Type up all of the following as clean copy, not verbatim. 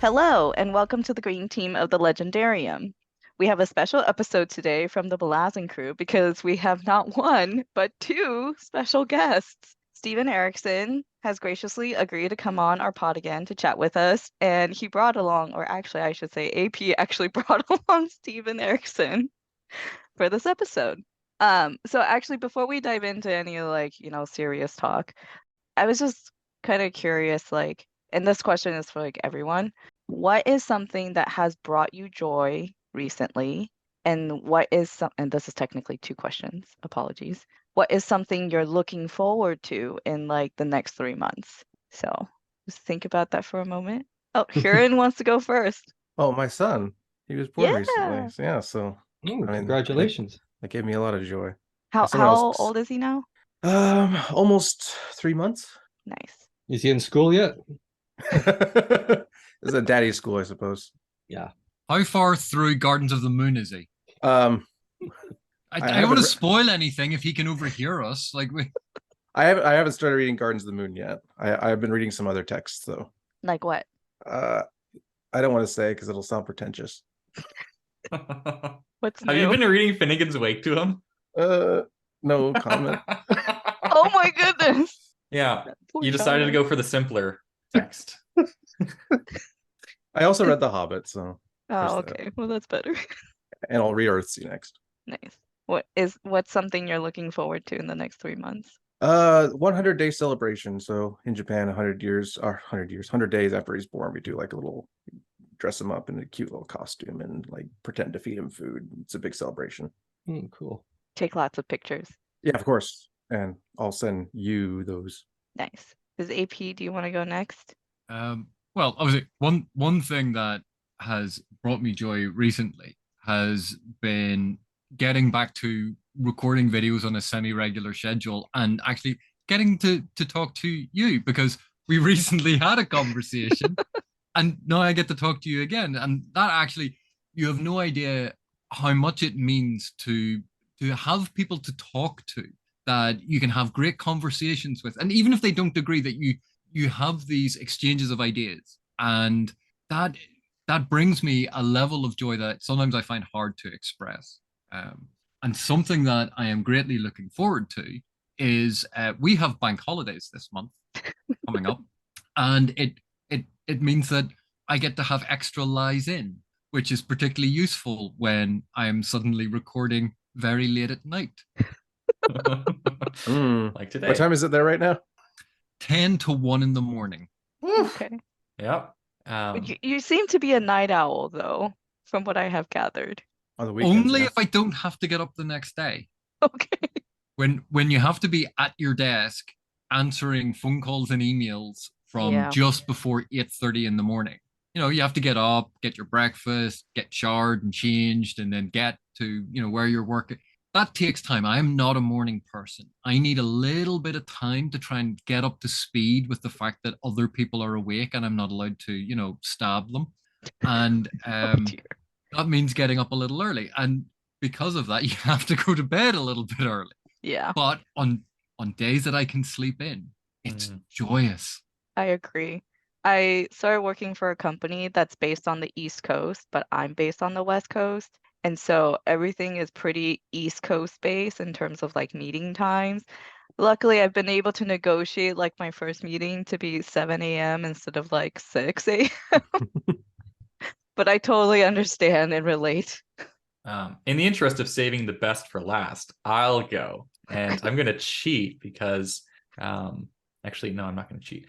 Hello, and welcome to the Green Team of the Legendarium. We have a special episode today from the Malazan Crew because we have not one, but two special guests. Stephen Erikson has graciously agreed to come on our pod again to chat with us, and he brought along, or actually, I should say, AP actually brought along Stephen Erikson for this episode. So actually, before we dive into any serious talk, I was just kind of curious, and this question is for everyone. What is something that has brought you joy recently? And and this is technically two questions, apologies. What is something you're looking forward to in the next 3 months? So just think about that for a moment. Oh, Huron wants to go first. Oh, my son. He was born recently. Yeah. So Ooh, I mean, congratulations. that gave me a lot of joy. Someone How else. old is he now? Almost 3 months. Nice. Is he in school yet? This is a daddy school, I suppose. Yeah. How far through Gardens of the Moon is he? Um, I I don't want to haven't spoil anything if he can overhear us. I haven't started reading Gardens of the Moon yet. I've been reading some other texts though. Like what? I don't want to say because it'll sound pretentious. What's Have you new? been reading Finnegan's Wake to him? No comment. Oh my goodness. Yeah, Poor you decided to child. go for the simpler text. I also read The Hobbit, so there's Oh, that. okay. Well, that's better. And I'll read Earthsea next. Nice. What's something you're looking forward to in the next 3 months? 100-day celebration. So in Japan, 100 days after he's born, we do like a little dress him up in a cute little costume and like pretend to feed him food. It's a big celebration. Cool. Take lots of pictures. Yeah, of course. And I'll send you those. Nice. Does AP, do you want to go next? Well, obviously, one thing that has brought me joy recently has been getting back to recording videos on a semi-regular schedule and actually getting to talk to you because we recently had a conversation and now I get to talk to you again. And that actually, you have no idea how much it means to have people to talk to that you can have great conversations with. And even if they don't agree, that you have these exchanges of ideas. And that brings me a level of joy that sometimes I find hard to express. And something that I am greatly looking forward to is we have bank holidays this month coming up, and it means that I get to have extra lies in, which is particularly useful when I am suddenly recording very late at night. Like today. What time is it there right now? 10 to 1 in the morning. Okay. Yep. You seem to be a night owl, though, from what I have gathered. On the weekends. Only yeah. if I don't have to get up the next day. Okay. When you have to be at your desk answering phone calls and emails from Yeah. just before 8:30 in the morning. You have to get up, get your breakfast, get showered and changed, and then get to, where you're working. That takes time. I'm not a morning person. I need a little bit of time to try and get up to speed with the fact that other people are awake and I'm not allowed to, stab them. And Oh, dear. that means getting up a little early. And because of that, you have to go to bed a little bit early. Yeah, But on days that I can sleep in, it's joyous. I agree. I started working for a company that's based on the East Coast, but I'm based on the West Coast. And so everything is pretty East Coast based in terms of meeting times. Luckily, I've been able to negotiate my first meeting to be 7 a.m. instead of 6 a.m. But I totally understand and relate. In the interest of saving the best for last, I'll go. And I'm going to cheat because, actually, no, I'm not going to cheat.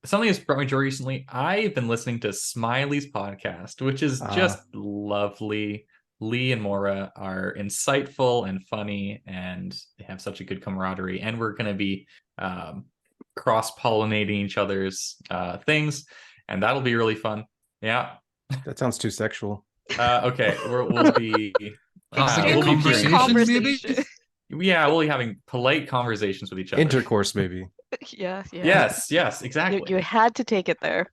Something that's brought me joy recently, I've been listening to Smiley's podcast, which is just lovely. Lee and Maura are insightful and funny, and they have such a good camaraderie. And we're going to be cross-pollinating each other's things, and that'll be really fun. Yeah. That sounds too sexual. Okay, we'll be Having we'll be conversations, maybe? yeah, we'll be having polite conversations with each other. Intercourse, maybe. Yeah. Yes, exactly. You had to take it there.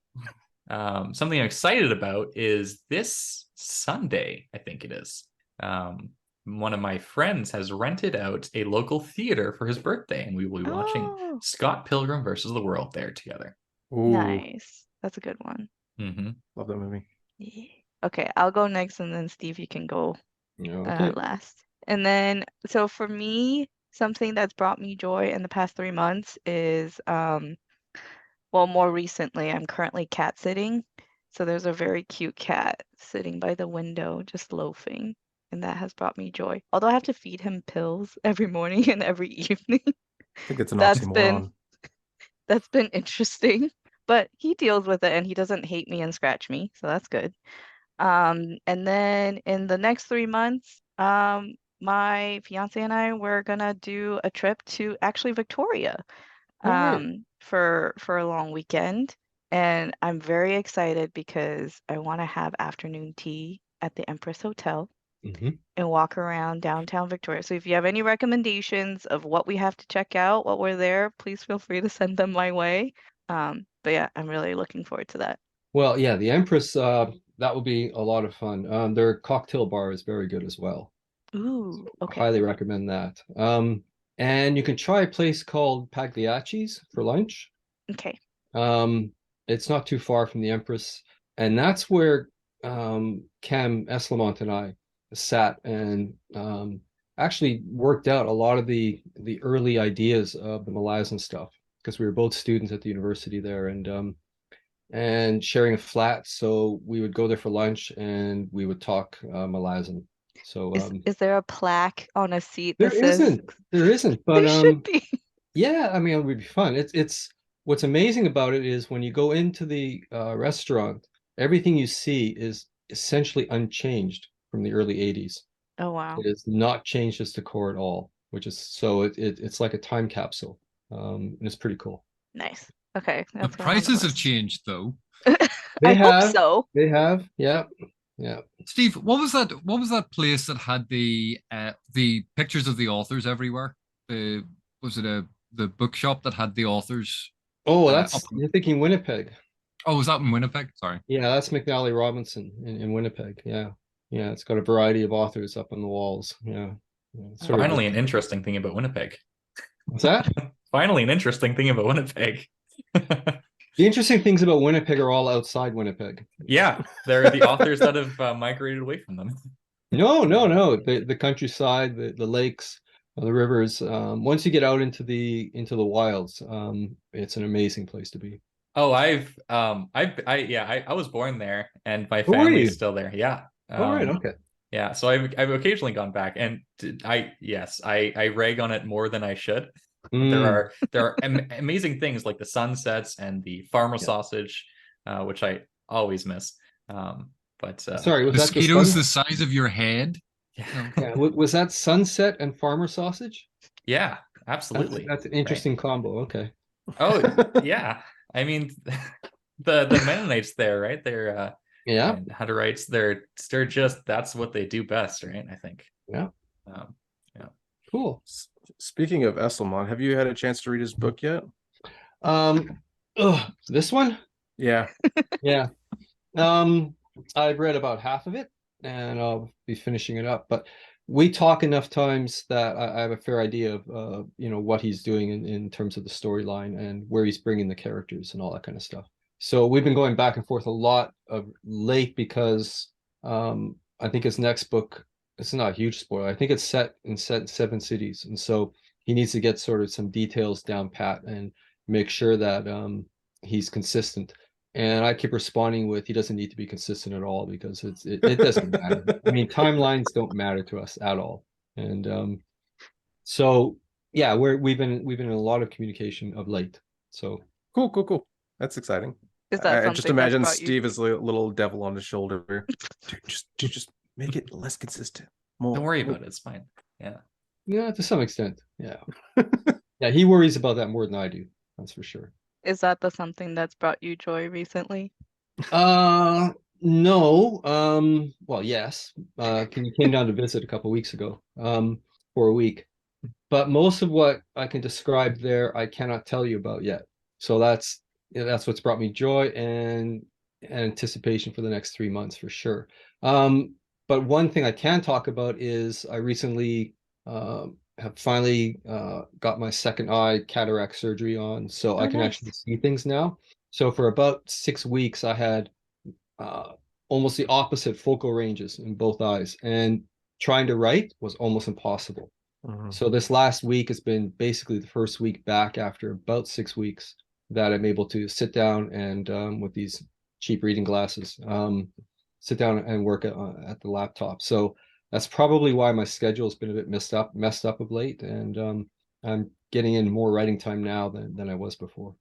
Something I'm excited about is this Sunday, I think it is. One of my friends has rented out a local theater for his birthday, and we will be watching Oh, Scott Pilgrim versus the World there together. Ooh. nice. That's a good one. Hmm. Love that movie. Yeah. Okay, I'll go next, and then Steve, you can go Yeah, okay. last. And then, so for me, something that's brought me joy in the past 3 months is, well, more recently, I'm currently cat sitting. So there's a very cute cat sitting by the window, just loafing, and that has brought me joy. Although I have to feed him pills every morning and every evening. I think it's an That's been oxymoron. that's been interesting, but he deals with it and he doesn't hate me and scratch me, so that's good. And then in the next 3 months, my fiance and I were gonna do a trip to actually Victoria, All right. for a long weekend. And I'm very excited because I want to have afternoon tea at the Empress Hotel Hmm. and walk around downtown Victoria. So if you have any recommendations of what we have to check out while we're there, please feel free to send them my way. But yeah, I'm really looking forward to that. Well, yeah, the Empress, that will be a lot of fun. Their cocktail bar is very good as well. Ooh, okay. Highly recommend that. And you can try a place called Pagliacci's for lunch. Okay. Um, it's not too far from the Empress, and that's where Cam Eslamont and I sat and actually worked out a lot of the early ideas of the Malazan stuff because we were both students at the university there and sharing a flat. So we would go there for lunch and we would talk Malazan. So Is there a plaque on a seat there that says isn't, there isn't, but there should be? yeah, I mean, it would be fun. It's what's amazing about it is when you go into the restaurant, everything you see is essentially unchanged from the early 80s. Oh wow. It has not changed its decor at all, which is so it's like a time capsule. And it's pretty cool. Nice. Okay, The that's going on the prices have list. changed though. I They hope have, so. they have, yeah, yeah. Steve, what was that? What was that place that had the pictures of the authors everywhere? The was it the bookshop that had the authors Oh, up? you're thinking Winnipeg. Oh, was that in Winnipeg? Sorry. Yeah, that's McNally Robinson in Winnipeg. Yeah. Yeah, it's got a variety of authors up on the walls. Yeah. Yeah, sort of. Finally, an interesting thing about Winnipeg. What's that? Finally, an interesting thing about Winnipeg. The interesting things about Winnipeg are all outside Winnipeg. Yeah, they're the authors that have migrated away from them. No, no, no. The countryside, the lakes, the rivers. Once you get out into the wilds, it's an amazing place to be. Oh, I was born there, and my Oh, were family's you? still there. Yeah. All right, okay. Yeah, so I've occasionally gone back, and I rag on it more than I should. Mm, There are amazing things like the sunsets and the farmer yeah. sausage, which I always miss. But Sorry, was that the Mosquitoes sun? the size of your head. yeah, Yeah, was that sunset and farmer sausage? yeah, absolutely. That's an Right. interesting combo. Okay. Oh yeah, I mean the Mennonites there, right? They're Yeah, and Hunterites, they're just that's what they do best, right? I think. yeah, Um, yeah. cool. Speaking of Esselmont, have you had a chance to read his book yet? This one? Yeah. Yeah. I've read about half of it and I'll be finishing it up. But we talk enough times that I have a fair idea of what he's doing in terms of the storyline and where he's bringing the characters and all that kind of stuff. So we've been going back and forth a lot of late because I think his next book, it's not a huge spoiler. I think it's set in 7 cities. And so he needs to get sort of some details down pat and make sure that he's consistent. And I keep responding with, he doesn't need to be consistent at all because it doesn't matter. I mean, timelines don't matter to us at all. And so yeah, we've been in a lot of communication of late. So Cool. That's exciting. Is that I just something that's imagine brought you? Steve as a little devil on his shoulder. Dude, just make it less consistent. More. Don't worry about it. It's fine. Yeah. yeah, to some extent. Yeah. Yeah, he worries about that more than I do. That's for sure. Is that the something that's brought you joy recently? No. Well, yes. He came down to visit a couple of weeks ago, for a week. But most of what I can describe there, I cannot tell you about yet. So that's what's brought me joy and anticipation for the next 3 months for sure. But one thing I can talk about is I recently have finally got my second eye cataract surgery on, so Oh, I can nice. actually see things now. So for about 6 weeks, I had almost the opposite focal ranges in both eyes, and trying to write was almost impossible. So this last week has been basically the first week back after about 6 weeks that I'm able to sit down and with these cheap reading glasses, sit down and work at the laptop. So that's probably why my schedule has been a bit messed up of late, and I'm getting in more writing time now than I was before.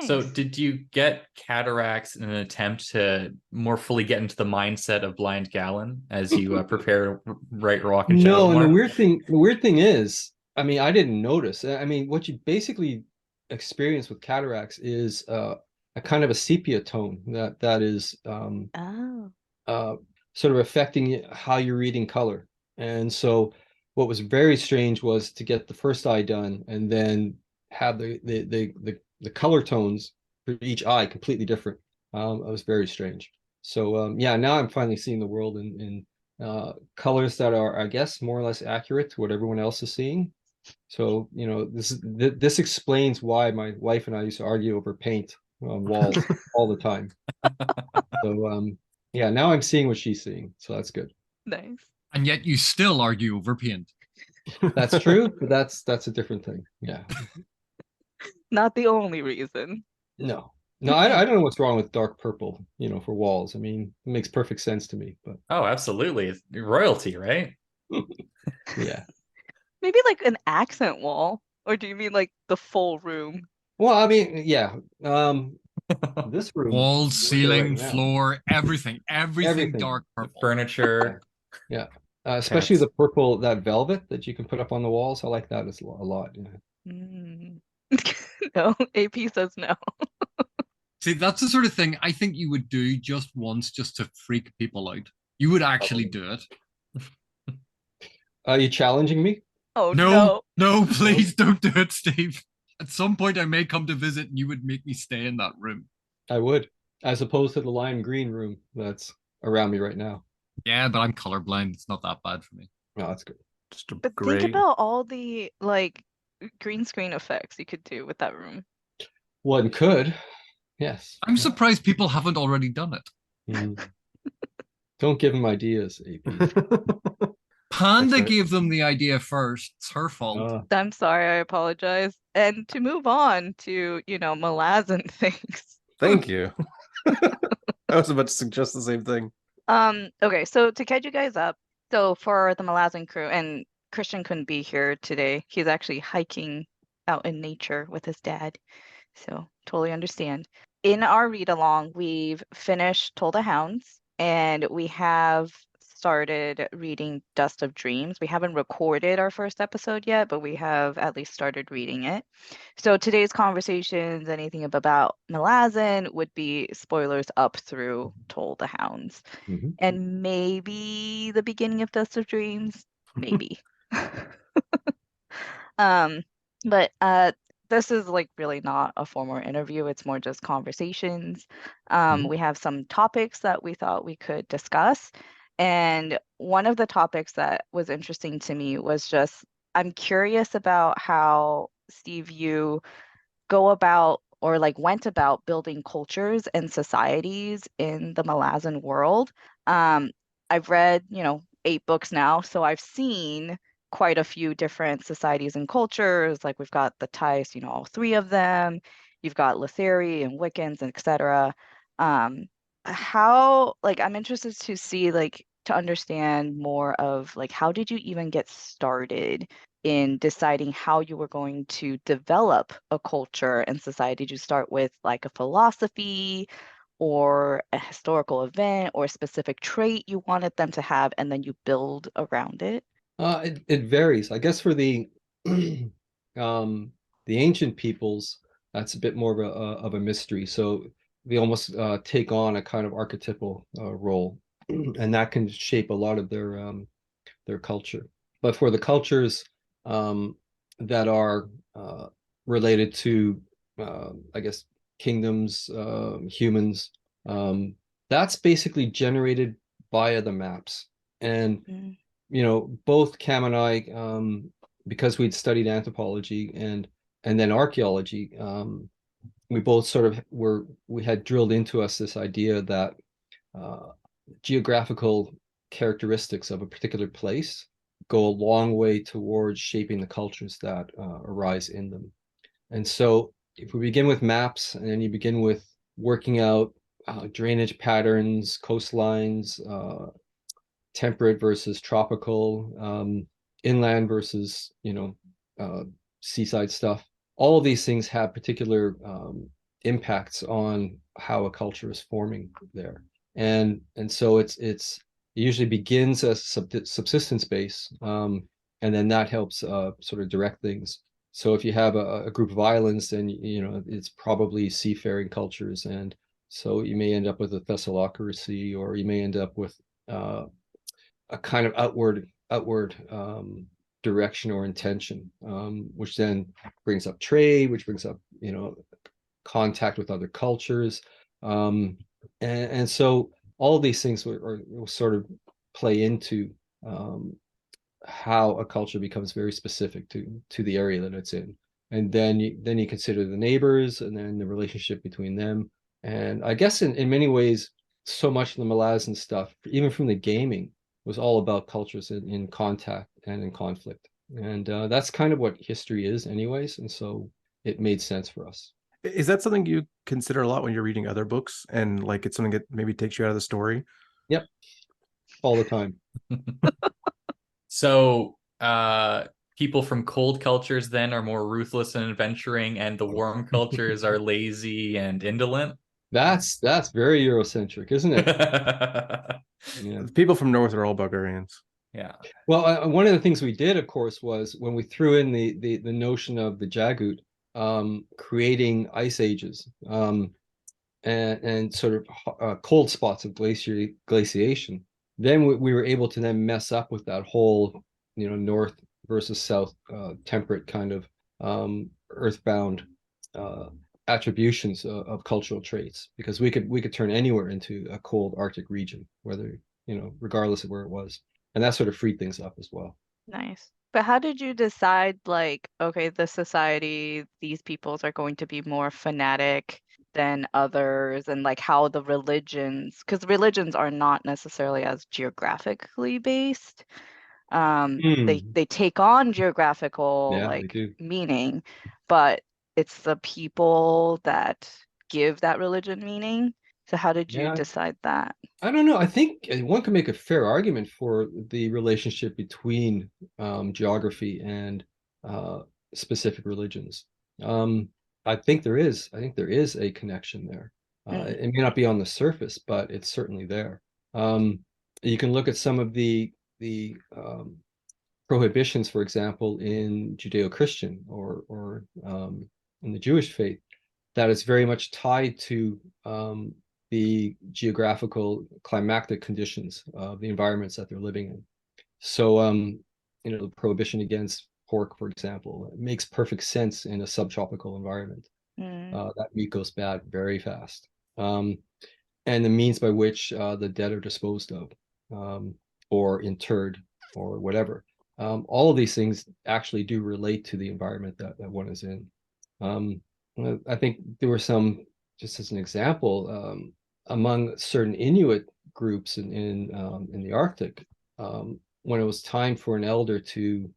So Nice. did you get cataracts in an attempt to more fully get into the mindset of Blind Gallon as you prepare to write Rock and Shadow No, and the tomorrow? weird thing is, I mean, I didn't notice. I mean, what you basically experience with cataracts is a kind of a sepia tone that is Oh. uh, sort of affecting how you're reading color. And so, what was very strange was to get the first eye done and then have the color tones for each eye completely different. It was very strange. So yeah, now I'm finally seeing the world in colors that are, I guess, more or less accurate to what everyone else is seeing. So, you know, this explains why my wife and I used to argue over paint on walls all the time. So, yeah, now I'm seeing what she's seeing, so that's good. Nice. And yet you still argue over paint. That's true, but that's a different thing. Yeah, Not the only reason. no, no, I don't know what's wrong with dark purple, you know, for walls. I mean, it makes perfect sense to me, but Oh, absolutely. It's royalty, right? yeah. Maybe like an accent wall. Or do you mean like the full room? Well, I mean, yeah. This room, Walls, I'm looking at right ceiling, now, floor, everything everything. dark purple. Furniture, Yeah. Especially pets. the purple, that velvet that you can put up on the walls. I like that a lot. Yeah. Mm. No, AP says no. See, that's the sort of thing I think you would do just once, just to freak people out. You would actually do it. Are you challenging me? Oh No, no. no, please don't do it, Steve. At some point, I may come to visit and you would make me stay in that room. I would, as opposed to the lime green room that's around me right now. Yeah, but I'm colorblind. It's not that bad for me. No, that's good. Just a But think gray. about all the like green screen effects you could do with that room. One could, yes. I'm surprised people haven't already done it. Mm. Don't give him ideas, AP. Panda right. gave them the idea first. It's her fault. I'm sorry, I apologize. And to move on to, Malazan things. Thank you. I was about to suggest the same thing. Okay, so to catch you guys up, so for the Malazan crew, and Christian couldn't be here today. He's actually hiking out in nature with his dad. So totally understand. In our read along, we've finished Toll the Hounds, and we have started reading Dust of Dreams. We haven't recorded our first episode yet, but we have at least started reading it. So today's conversations, anything about Malazan, would be spoilers up through Toll the Hounds. Mhm. And maybe the beginning of Dust of Dreams. Maybe. um, but this is like really not a formal interview. It's more just conversations. We have some topics that we thought we could discuss. And one of the topics that was interesting to me was just, I'm curious about how, Steve, you go about or like went about building cultures and societies in the Malazan world. I've read, 8 books now, so I've seen quite a few different societies and cultures. Like we've got the Thais, all 3 of them. You've got Letheri and Wiccans, and etc. How, like, I'm interested to see, like, to understand more of like how did you even get started in deciding how you were going to develop a culture and society? Did you start with like a philosophy or a historical event or a specific trait you wanted them to have, and then you build around it? It varies. I guess for the the ancient peoples, that's a bit more of a mystery. So they almost take on a kind of archetypal role, and that can shape a lot of their culture. But for the cultures that are related to, I guess, kingdoms, humans, that's basically generated via the maps. And Mm. Both Cam and I, because we'd studied anthropology and then archaeology, we both sort of we had drilled into us this idea that geographical characteristics of a particular place go a long way towards shaping the cultures that arise in them. And so if we begin with maps and then you begin with working out drainage patterns, coastlines, temperate versus tropical, inland versus, seaside stuff, all of these things have particular impacts on how a culture is forming there. And so it usually begins as subsistence base, and then that helps sort of direct things. So if you have a group of islands, then it's probably seafaring cultures, and so you may end up with a thessalocracy, or you may end up with a kind of outward direction or intention, which then brings up trade, which brings up contact with other cultures, and so all of these things will sort of play into how a culture becomes very specific to the area that it's in. And then you consider the neighbors and then the relationship between them. And I guess in many ways, so much of the Malazan stuff, even from the gaming, was all about cultures in contact and in conflict. And that's kind of what history is anyways. And so it made sense for us. Is that something you consider a lot when you're reading other books, and like it's something that maybe takes you out of the story? Yep. All the time. So people from cold cultures then are more ruthless and adventuring, and the warm cultures are lazy and indolent. That's very Eurocentric, isn't it? Yeah. The people from North are all barbarians. Yeah. Well, one of the things we did, of course, was when we threw in the notion of the Jagut, creating ice ages, and sort of cold spots of glaciation. Then we were able to then mess up with that whole, north versus south, temperate kind of earthbound attributions of cultural traits, because we could turn anywhere into a cold Arctic region, whether regardless of where it was, and that sort of freed things up as well. Nice. But how did you decide, like, okay, this society, these peoples are going to be more fanatic than others, and like how the religions, because religions are not necessarily as geographically based. They take on geographical Yeah, they like do. meaning, but it's the people that give that religion meaning. So how did you Yeah, decide that? I don't know. I think one can make a fair argument for the relationship between geography and specific religions. I think there is. I think there is a connection there. Mm, It may not be on the surface, but it's certainly there. You can look at some of the prohibitions, for example, in Judeo-Christian or in the Jewish faith, that is very much tied to the geographical climatic conditions of the environments that they're living in. So, the prohibition against pork, for example, makes perfect sense in a subtropical environment. mm, That meat goes bad very fast. And the means by which the dead are disposed of, or interred or whatever. All of these things actually do relate to the environment that one is in. I think there were some, just as an example, among certain Inuit groups in the Arctic, when it was time for an elder to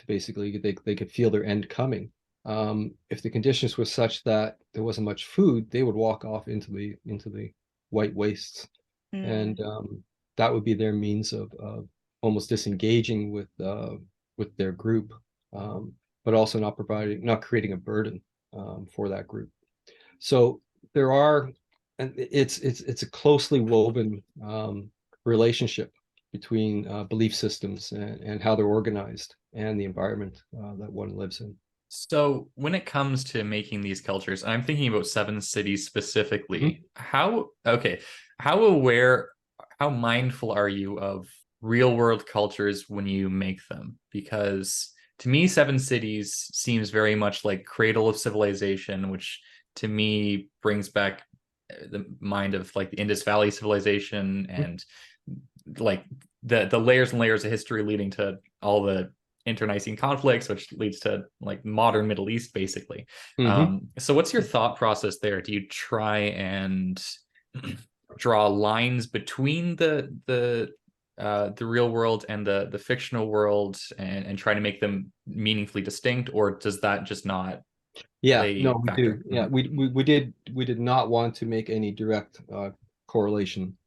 basically they could feel their end coming. If the conditions were such that there wasn't much food, they would walk off into the white wastes, and mm, that would be their means of almost disengaging with their group, but also not creating a burden for that group. So there are, and it's a closely woven relationship between belief systems and how they're organized and the environment that one lives in. So when it comes to making these cultures, I'm thinking about Seven Cities specifically. How aware, how mindful are you of real world cultures when you make them? Because to me, Seven Cities seems very much like Cradle of Civilization, which to me brings back the mind of like the Indus Valley civilization and like the layers and layers of history leading to all the internecine conflicts, which leads to like modern Middle East, basically. Mm-hmm. So what's your thought process there? Do you try and draw lines between the real world and the fictional world and try to make them meaningfully distinct, or does that just not Yeah, play no, we factor? do. Yeah, we did not want to make any direct correlation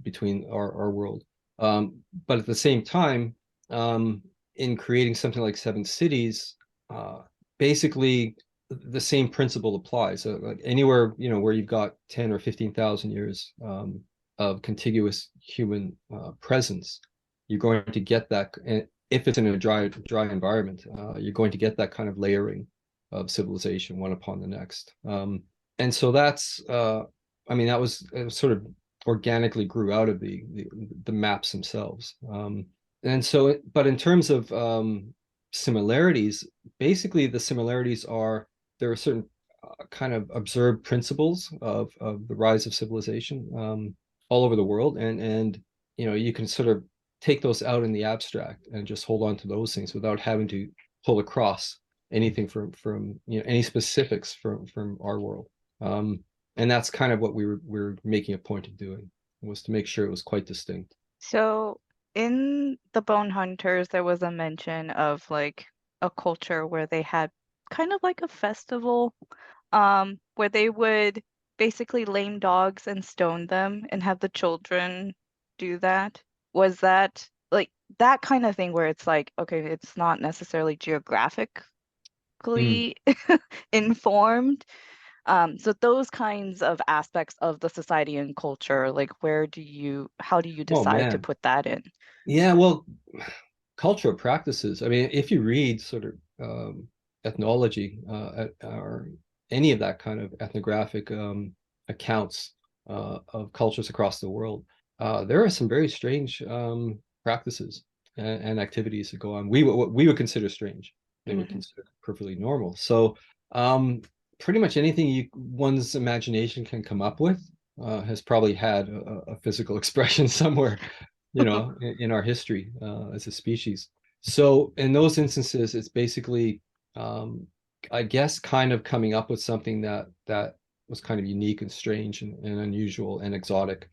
between our world. But at the same time, in creating something like Seven Cities, basically the same principle applies. So like anywhere, you know, where you've got 10 or 15,000 years of contiguous human presence, you're going to get that. And if it's in a dry environment, you're going to get that kind of layering of civilization one upon the next. And so that's, I mean, that was sort of organically grew out of the maps themselves. And so, but in terms of similarities, basically the similarities are there are certain kind of observed principles of the rise of civilization all over the world, and you know you can sort of take those out in the abstract and just hold on to those things without having to pull across anything from you know any specifics from our world. And that's kind of what we were making a point of doing, was to make sure it was quite distinct. So in the Bone Hunters, there was a mention of like a culture where they had kind of like a festival, where they would basically lame dogs and stone them and have the children do that. Was that like that kind of thing where it's like, okay, it's not necessarily geographically Mm. informed? So those kinds of aspects of the society and culture, like how do you Oh decide to man. put that in? Yeah, well, cultural practices. I mean, if you read sort of ethnology or any of that kind of ethnographic accounts of cultures across the world, there are some very strange practices and activities that go on. What we would consider strange, they would Mhm. consider perfectly normal. So, pretty much anything one's imagination can come up with has probably had a physical expression somewhere, you know, in our history as a species. So in those instances, it's basically, I guess, kind of coming up with something that was kind of unique and strange and unusual and exotic,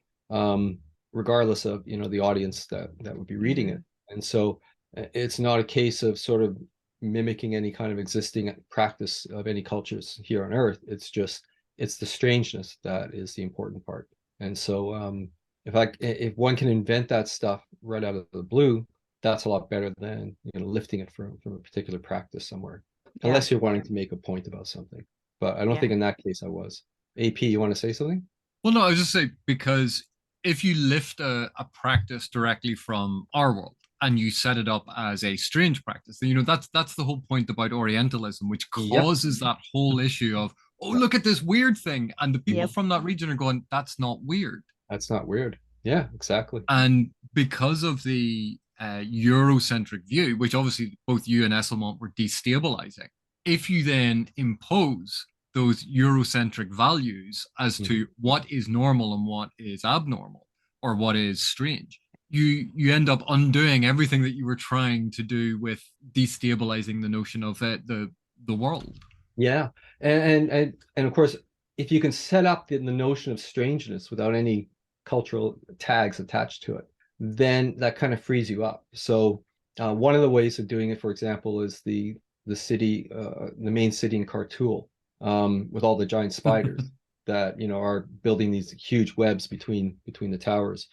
regardless of, you know, the audience that would be reading it. And so it's not a case of sort of mimicking any kind of existing practice of any cultures here on Earth. It's just it's the strangeness that is the important part. And so if one can invent that stuff right out of the blue, that's a lot better than, you know, lifting it from a particular practice somewhere, Yeah, unless you're wanting to make a point about something. But I don't yeah. think in that case I was. AP, you want to say something? Well, no, I was just saying because if you lift a practice directly from our world and you set it up as a strange practice, then you know that's the whole point about Orientalism, which Yep. causes that whole issue of, oh, Yep. look at this weird thing, and the people Yep. from that region are going, that's not weird. That's not weird. Yeah, exactly. And because of the Eurocentric view, which obviously both you and Esselmont were destabilizing, if you then impose those Eurocentric values as Mhm. to what is normal and what is abnormal or what is strange, you end up undoing everything that you were trying to do with destabilizing the notion of the world. Yeah, and of course, if you can set up the notion of strangeness without any cultural tags attached to it, then that kind of frees you up. So one of the ways of doing it, for example, is the city, the main city in Khartoum, with all the giant spiders that, you know, are building these huge webs between the towers.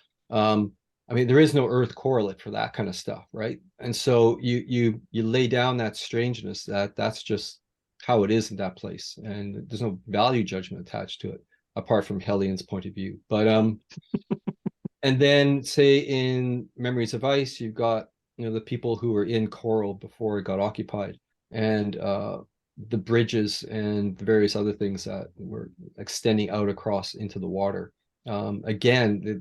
I mean, there is no Earth correlate for that kind of stuff, right? And so you lay down that strangeness that's just how it is in that place, and there's no value judgment attached to it apart from Hellian's point of view. But and then say in Memories of Ice, you've got, you know, the people who were in Coral before it got occupied, and the bridges and the various other things that were extending out across into the water. Again,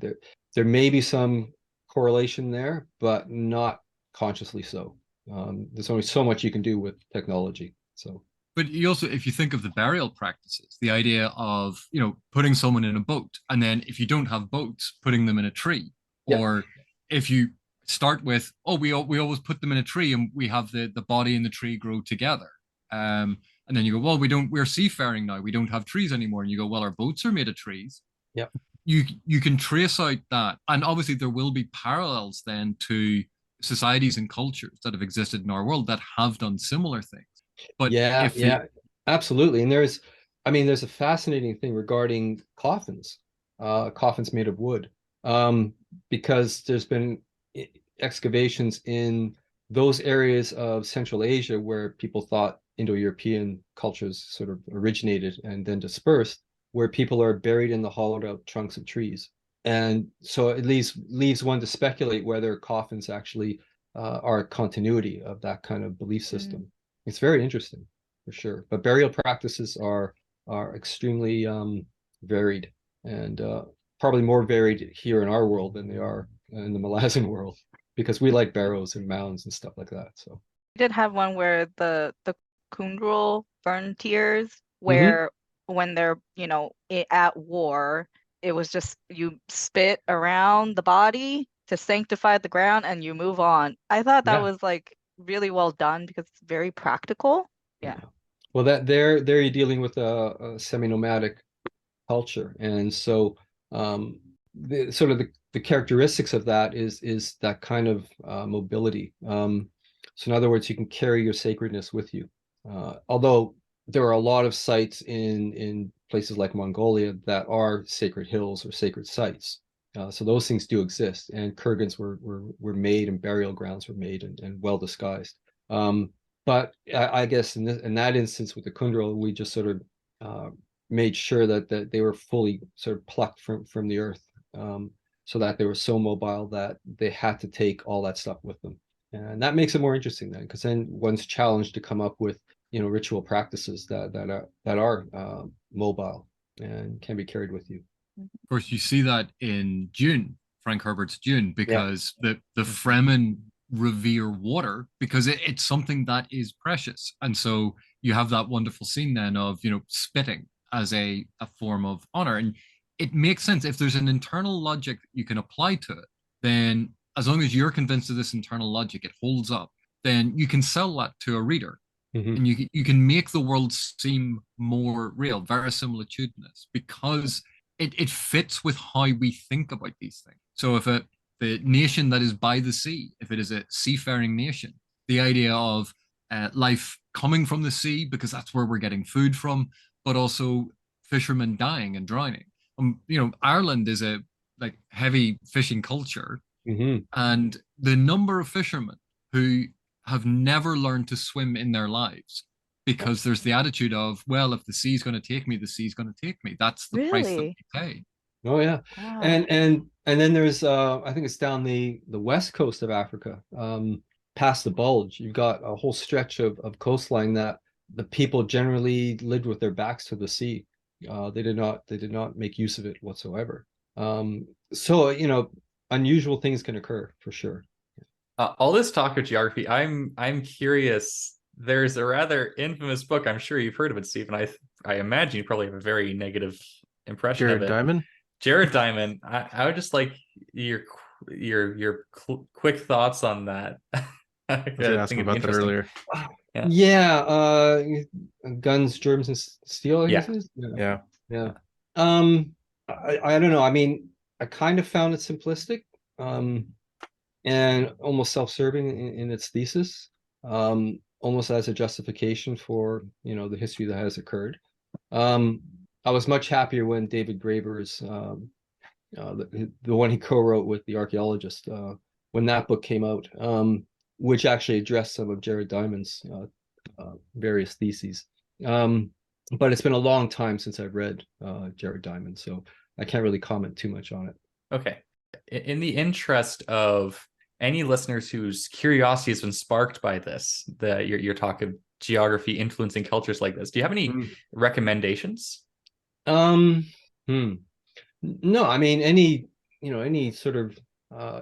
there may be some correlation there, but not consciously so. There's only so much you can do with technology. So But you also, if you think of the burial practices, the idea of, you know, putting someone in a boat, and then if you don't have boats, putting them in a tree, yeah, or if you start with, oh, we always put them in a tree, and we have the body and the tree grow together, and then you go, well, we're seafaring now, we don't have trees anymore, and you go, well, our boats are made of trees. yeah. you can trace out that, and obviously there will be parallels then to societies and cultures that have existed in our world that have done similar things. But Yeah, if it yeah, absolutely. And there's, I mean, there's a fascinating thing regarding coffins, coffins made of wood, because there's been excavations in those areas of Central Asia where people thought Indo-European cultures sort of originated and then dispersed, where people are buried in the hollowed out trunks of trees. And so it leaves one to speculate whether coffins actually are a continuity of that kind of belief system. It's very interesting for sure. But burial practices are extremely varied, and probably more varied here in our world than they are in the Malazan world, because we like barrows and mounds and stuff like that. So We did have one where the Kundral frontiers, Mhm. where when they're, at war, it was just you spit around the body to sanctify the ground and you move on. I thought that Yeah. was like really well done because it's very practical. Yeah. Yeah. Well, that there you're dealing with a semi-nomadic culture, and so the sort of the characteristics of that is that kind of mobility. So in other words, you can carry your sacredness with you. Although there are a lot of sites in places like Mongolia that are sacred hills or sacred sites. So those things do exist, and kurgans were made, and burial grounds were made, and well disguised. But I guess in that instance with the Kundral, we just sort of made sure that they were fully sort of plucked from the earth, so that they were so mobile that they had to take all that stuff with them. And that makes it more interesting then, because then one's challenged to come up with ritual practices that are mobile and can be carried with you. Of course, you see that in Dune, Frank Herbert's Dune, Yeah. because the Fremen revere water because it's something that is precious. And so you have that wonderful scene then of, spitting as a form of honor. And it makes sense. If there's an internal logic that you can apply to it, then as long as you're convinced of this internal logic, it holds up, then you can sell that to a reader. Mhm. And you can make the world seem more real, verisimilitudinous, because it fits with how we think about these things. So if the nation that is by the sea, if it is a seafaring nation, the idea of life coming from the sea because that's where we're getting food from, but also fishermen dying and drowning. Ireland is a like heavy fishing culture, Mhm. and the number of fishermen who have never learned to swim in their lives because there's the attitude of, well, if the sea's going to take me, the sea's going to take me. That's the price that Really? we pay. Oh yeah. Wow. And then there's I think it's down the west coast of Africa, past the Bulge. You've got a whole stretch of coastline that the people generally lived with their backs to the sea. They did not make use of it whatsoever. So unusual things can occur for sure. All this talk of geography, I'm curious. There's a rather infamous book. I'm sure you've heard of it, Stephen. I imagine you probably have a very negative impression of Jared it. Diamond. Jared Diamond. I would just like your quick thoughts on that. I I was gonna ask think him it'd be about that interesting. earlier. Yeah. Yeah, Guns, Germs, and Steel, I guess Yeah. it is. Yeah. Yeah. Yeah. I don't know. I mean, I kind of found it simplistic, and almost self-serving in its thesis, almost as a justification for, the history that has occurred. Um, I was much happier when David Graeber's, the one he co-wrote with the archaeologist, when that book came out, which actually addressed some of Jared Diamond's various theses. But it's been a long time since I've read Jared Diamond, so I can't really comment too much on it. Okay. In the interest of any listeners whose curiosity has been sparked by this, your talk of geography influencing cultures like this, do you have any recommendations? Um, hmm. No, I mean any sort of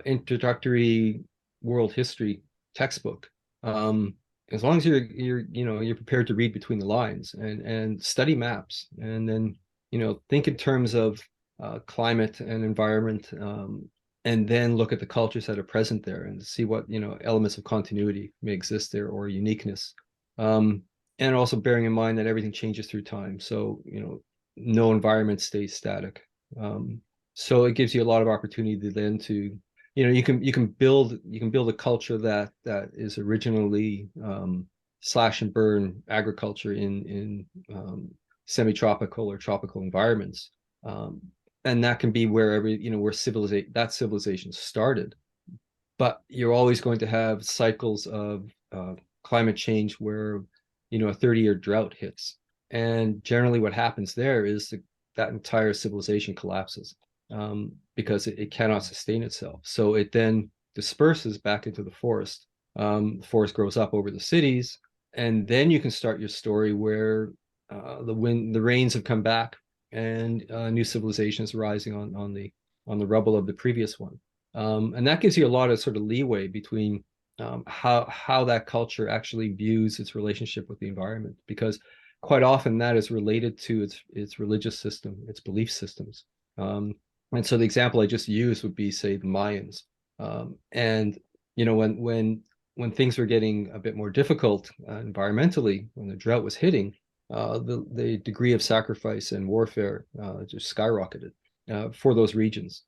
introductory world history textbook. As long as you're prepared to read between the lines and study maps, and then think in terms of climate and environment, and then look at the cultures that are present there and see what elements of continuity may exist there or uniqueness. And also bearing in mind that everything changes through time, so no environment stays static. So it gives you a lot of opportunity then to, you can build a culture that is originally slash and burn agriculture in semi-tropical or tropical environments, and that can be wherever, where civilization started. But you're always going to have cycles of climate change where, a 30-year drought hits, and generally what happens there is that entire civilization collapses, because it cannot sustain itself. So it then disperses back into the forest. The forest grows up over the cities, and then you can start your story where the rains have come back, and new civilizations rising on the rubble of the previous one. And that gives you a lot of sort of leeway between how that culture actually views its relationship with the environment, because quite often that is related to its religious system, its belief systems. And so the example I just used would be, say, the Mayans. And when things were getting a bit more difficult environmentally, when the drought was hitting, the degree of sacrifice and warfare just skyrocketed for those regions,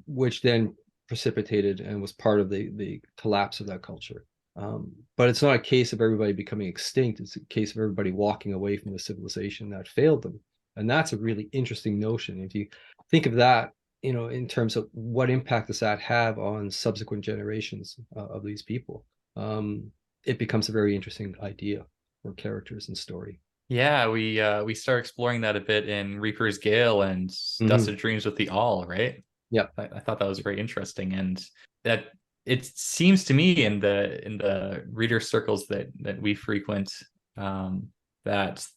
which then precipitated and was part of the collapse of that culture. But it's not a case of everybody becoming extinct. It's a case of everybody walking away from the civilization that failed them. And that's a really interesting notion. If you think of that, in terms of what impact does that have on subsequent generations of these people, it becomes a very interesting idea for characters and story. Yeah, we start exploring that a bit in Reaper's Gale and Dust of Dreams with the All, right? Yeah, I thought that was very interesting, and that it seems to me in the reader circles that we frequent, that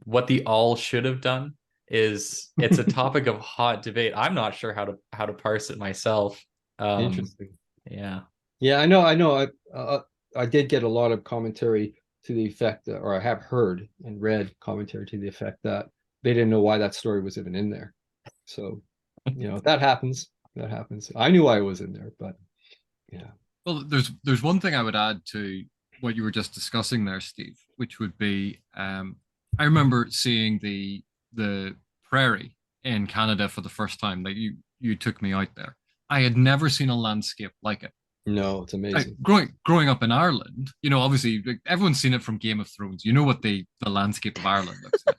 what the All should have done it's a topic of hot debate. I'm not sure how to parse it myself. interesting. Yeah. Yeah, I know. I did get a lot of commentary to the effect that, or I have heard and read commentary to the effect that they didn't know why that story was even in there. So, that happens. That happens. I knew I was in there, but yeah. Well, there's one thing I would add to what you were just discussing there, Steve, which would be I remember seeing the prairie in Canada for the first time. Like you took me out there. I had never seen a landscape like it. No, it's amazing. Growing up in Ireland, obviously like, everyone's seen it from Game of Thrones. You know what the landscape of Ireland looks like.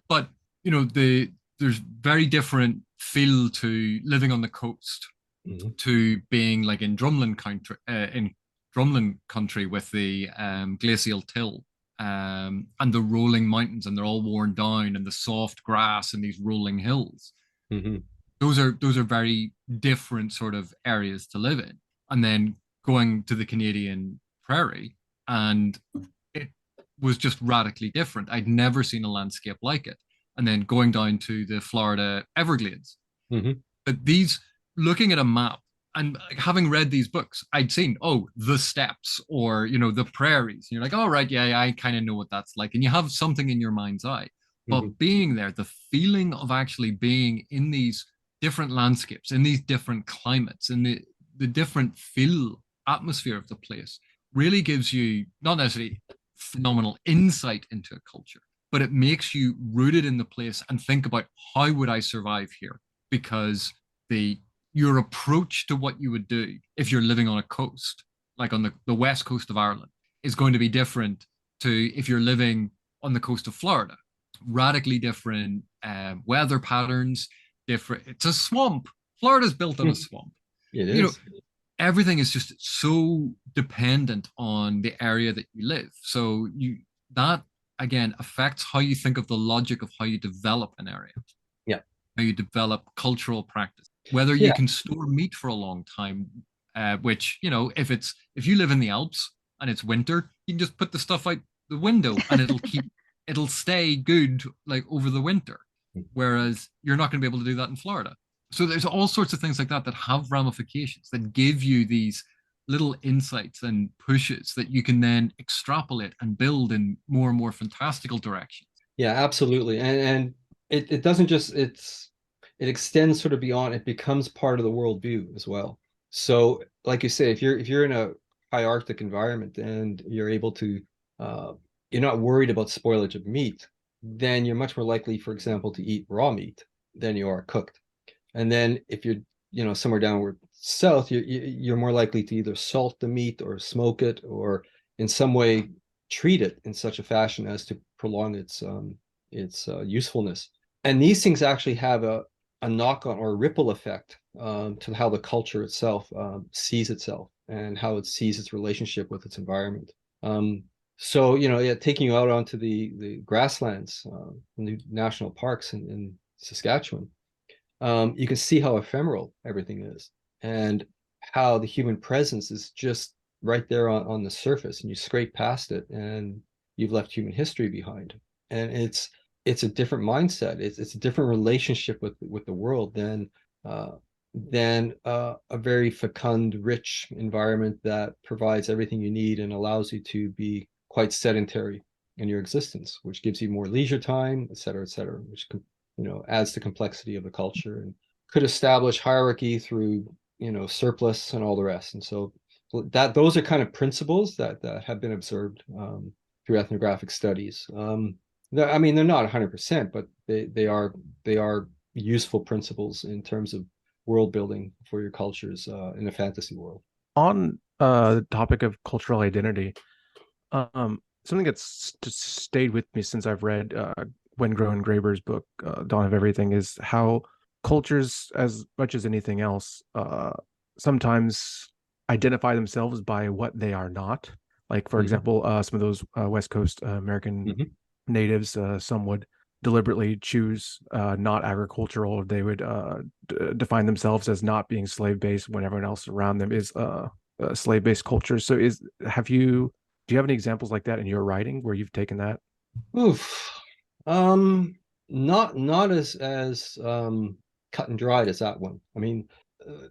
But there's very different feel to living on the coast to being like in Drumlin country with the glacial till and the rolling mountains, and they're all worn down, and the soft grass and these rolling hills. Mm-hmm. Those are very different sort of areas to live in. And then going to the Canadian prairie, and it was just radically different. I'd never seen a landscape like it. And then going down to the Florida Everglades. Mm-hmm. But looking at a map and having read these books, I'd seen, the steppes or, the prairies. And you're like, all right, yeah, I kind of know what that's like. And you have something in your mind's eye. But being there, the feeling of actually being in these different landscapes, in these different climates, in the different atmosphere of the place really gives you not necessarily phenomenal insight into a culture, but it makes you rooted in the place and think about how would I survive here? Because your approach to what you would do if you're living on a coast, like on the west coast of Ireland, is going to be different to if you're living on the coast of Florida. Radically different weather patterns, different. It's a swamp. Florida's built on a swamp. It is. Everything is just so dependent on the area that you live. So that again affects how you think of the logic of how you develop an area. Yeah. How you develop cultural practice. Whether you can store meat for a long time, which if you live in the Alps and it's winter, you can just put the stuff out the window and it'll stay good like over the winter. Whereas you're not going to be able to do that in Florida. So there's all sorts of things like that have ramifications that give you these little insights and pushes that you can then extrapolate and build in more and more fantastical directions. Yeah, absolutely. And it doesn't just, it extends sort of beyond, it becomes part of the worldview as well. So like you say, if you're in a high Arctic environment and you're able to, you're not worried about spoilage of meat, then you're much more likely, for example, to eat raw meat than you are cooked. And then if you're, you know, somewhere downward south, you're more likely to either salt the meat or smoke it or in some way treat it in such a fashion as to prolong its usefulness. And these things actually have a knock-on or a ripple effect to how the culture itself sees itself and how it sees its relationship with its environment. So, you know, yeah, taking you out onto the grasslands, the national parks in Saskatchewan, you can see how ephemeral everything is and how the human presence is just right there on the surface, and you scrape past it and you've left human history behind. And it's a different mindset. It's a different relationship with the world than a very fecund, rich environment that provides everything you need and allows you to be quite sedentary in your existence, which gives you more leisure time, et cetera, which you know adds to complexity of the culture and could establish hierarchy through, you know, surplus and all the rest. And so that those are kind of principles that have been observed through ethnographic studies. I mean, they're not 100%, but they are useful principles in terms of world building for your cultures in a fantasy world. On the topic of cultural identity, something that's stayed with me since I've read Wengrow and Graeber's book, Dawn of Everything, is how cultures, as much as anything else, sometimes identify themselves by what they are not. Like, for example, some of those West Coast American natives, some would deliberately choose not agricultural. They would define themselves as not being slave-based when everyone else around them is slave-based culture. So do you have any examples like that in your writing where you've taken that? Oof. Not as cut and dried as that one. I mean,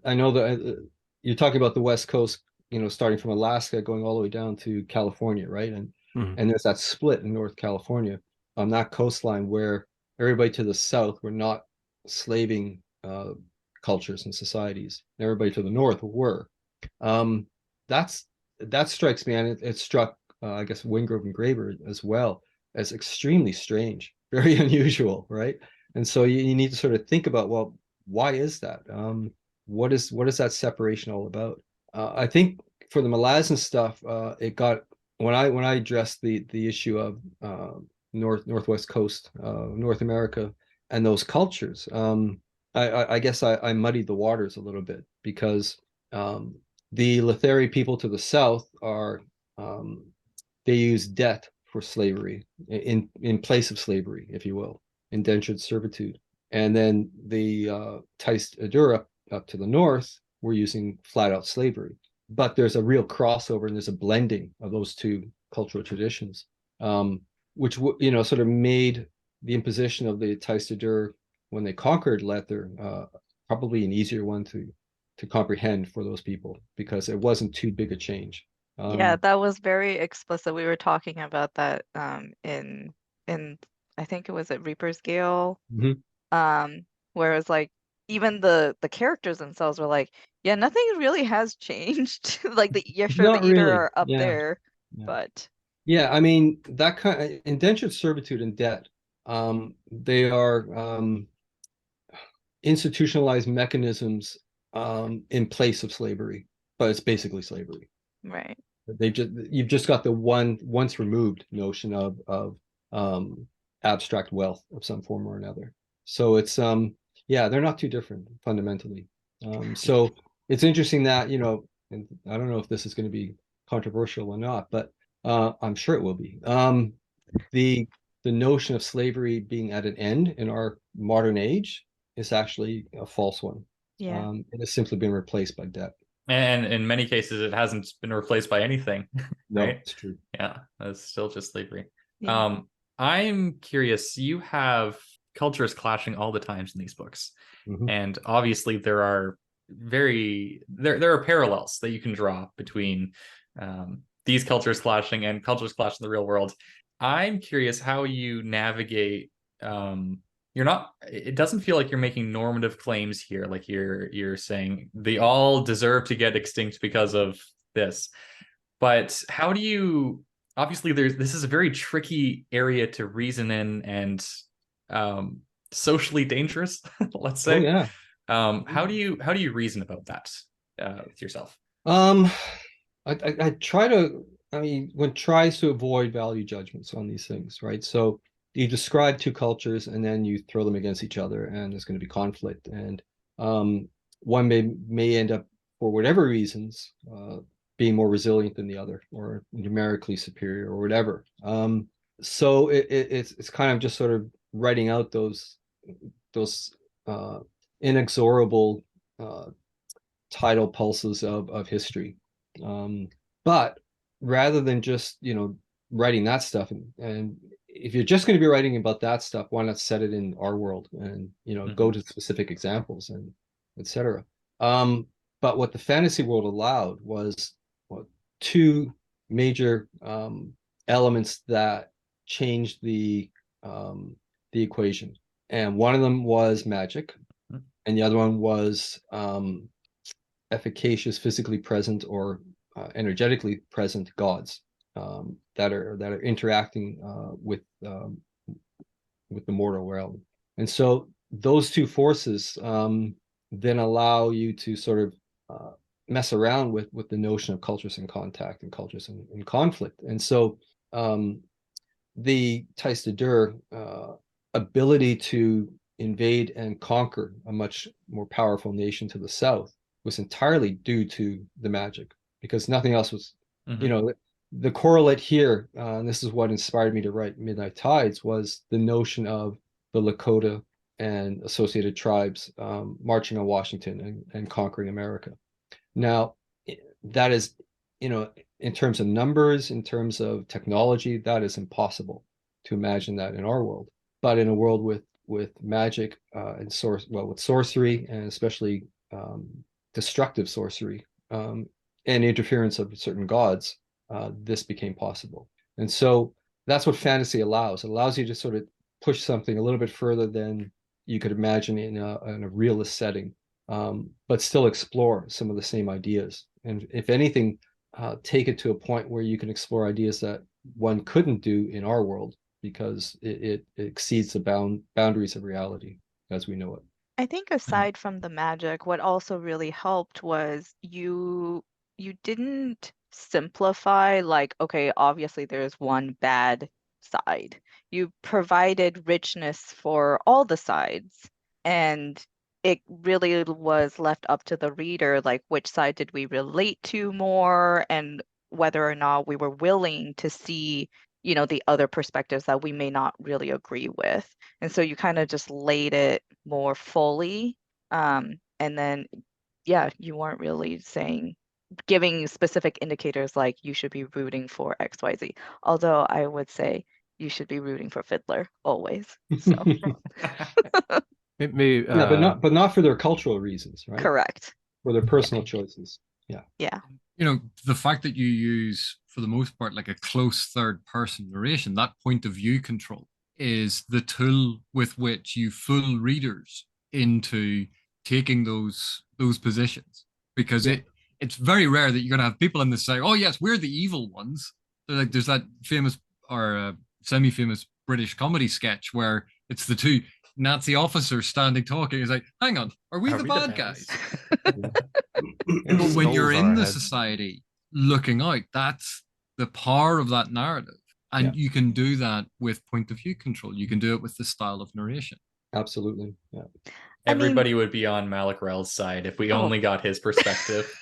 I know that you're talking about the West Coast, you know, starting from Alaska going all the way down to California, right? And there's that split in North California on that coastline where everybody to the south were not slaving cultures and societies. Everybody to the north were. That strikes me, and it struck I guess Wingrove and Graeber as well as extremely strange, very unusual, right? And so you need to sort of think about, well, why is that? What is that separation all about? I think for the Malazan stuff, it got when I addressed the issue of Northwest Coast, North America, and those cultures. I guess I muddied the waters a little bit because the Letheri people to the south are they use debt for slavery in place of slavery, if you will, indentured servitude. And then the Taist Adura up to the north were using flat out slavery. But there's a real crossover and there's a blending of those two cultural traditions, which you know sort of made the imposition of the Taist Adura when they conquered Lether probably an easier one to comprehend for those people because it wasn't too big a change. Yeah, that was very explicit. We were talking about that in I think it was at Reaper's Gale, where it's like even the characters themselves were like, yeah, nothing really has changed. Like sure, the Not Eater really. are up Yeah. there, Yeah. but yeah, I mean that kind of indentured servitude and debt, they are institutionalized mechanisms in place of slavery, but it's basically slavery. right. You've just got the once removed notion of abstract wealth of some form or another. So it's yeah, they're not too different fundamentally. So it's interesting that, you know, and I don't know if this is going to be controversial or not, but I'm sure it will be. The notion of slavery being at an end in our modern age is actually a false one. Yeah. It has simply been replaced by debt. And in many cases, it hasn't been replaced by anything. No, right? it's true. Yeah, it's still just slavery. Yeah. I'm curious. You have cultures clashing all the times in these books, and obviously there are there are parallels that you can draw between these cultures clashing and cultures clashing in the real world. I'm curious how you navigate. It doesn't feel like you're making normative claims here, like you're saying they all deserve to get extinct because of this. But how do you, obviously this is a very tricky area to reason in and socially dangerous, let's say. Oh yeah. How do you reason about that with yourself? I try to, I mean, one tries to avoid value judgments on these things, right? So you describe two cultures and then you throw them against each other, and there's going to be conflict. And one may end up, for whatever reasons, being more resilient than the other, or numerically superior, or whatever. So it's kind of just sort of writing out those inexorable tidal pulses of history. But rather than just, writing that stuff, and if you're just going to be writing about that stuff, why not set it in our world and, go to specific examples and etc. But what the fantasy world allowed was two major elements that changed the equation. And one of them was magic, and the other one was efficacious, physically present, or energetically present gods that are interacting with the mortal realm. And so those two forces then allow you to sort of mess around with the notion of cultures in contact and cultures in conflict. And so the Thijs de Deur ability to invade and conquer a much more powerful nation to the south was entirely due to the magic, because nothing else was, the correlate here, and this is what inspired me to write Midnight Tides, was the notion of the Lakota and associated tribes marching on Washington and conquering America. Now, that is, in terms of numbers, in terms of technology, that is impossible to imagine that in our world. But in a world with magic and with sorcery, and especially destructive sorcery and interference of certain gods, this became possible. And so that's what fantasy allows. It allows you to sort of push something a little bit further than you could imagine in a realist setting, but still explore some of the same ideas. And if anything, take it to a point where you can explore ideas that one couldn't do in our world, because it exceeds the boundaries of reality as we know it. I think aside from the magic, what also really helped was you didn't simplify, like, okay, obviously there's one bad side. You provided richness for all the sides, and it really was left up to the reader, like which side did we relate to more, and whether or not we were willing to see, the other perspectives that we may not really agree with. And so you kind of just laid it more fully. And then, yeah, you weren't really giving specific indicators like you should be rooting for XYZ. Although I would say you should be rooting for Fiddler always. So It may, yeah, but not for their cultural reasons, right? correct. For their personal choices. Yeah. Yeah. The fact that you use, for the most part, like a close third person narration, that point of view control is the tool with which you fool readers into taking those positions, because it's very rare that you're going to have people in this say, oh yes, we're the evil ones. So, like, there's that famous or semi-famous British comedy sketch where it's the two Nazi officers standing talking. It's like, hang on, are we the bad guys? But when you're in the society looking out, that's the power of that narrative. And you can do that with point of view control. You can do it with the style of narration. Absolutely. Yeah. Everybody would be on Malik Rel's side if we only got his perspective.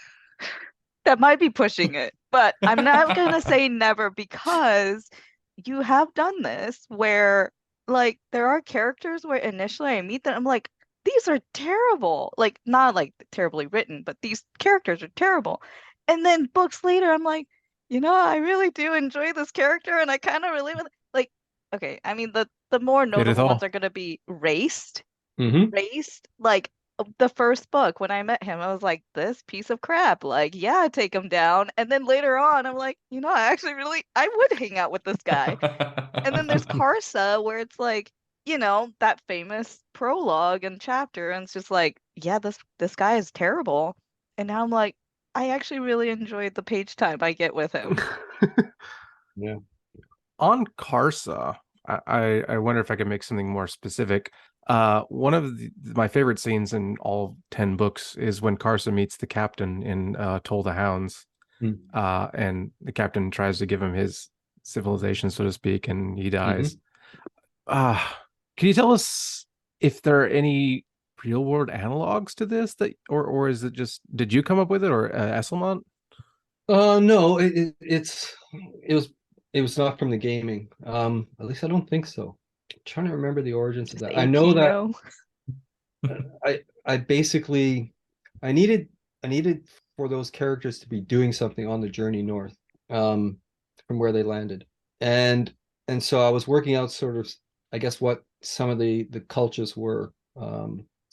That might be pushing it, but I'm not going to say never, because you have done this where, like, there are characters where initially I meet them, I'm like, these are terrible. Like, not like terribly written, but these characters are terrible. And then books later, I'm like, I really do enjoy this character, and I kind of relate with it. Like, okay, I mean, the more notable ones are going to be Raced. Raced, like, the first book, when I met him, I was like, this piece of crap. Like, yeah, take him down. And then later on, I'm like, I actually I would hang out with this guy. And then there's Karsa, where it's like, that famous prologue and chapter, and it's just like, yeah, this guy is terrible. And now I'm like, I actually really enjoyed the page time I get with him. Yeah. On Karsa, I wonder if I could make something more specific. One of my favorite scenes in all 10 books is when Karsa meets the captain in Toll the Hounds. Mm. And the captain tries to give him his civilization, so to speak, and he dies. Uh, can you tell us if there are any real world analogs to this that, or is it just, did you come up with it, or Esselmont? No, it was not from the gaming. At least I don't think so. I'm trying to remember the origins of Just that. I know that AP, I basically I needed for those characters to be doing something on the journey north, from where they landed. And so I was working out sort of, I guess, what some of the cultures were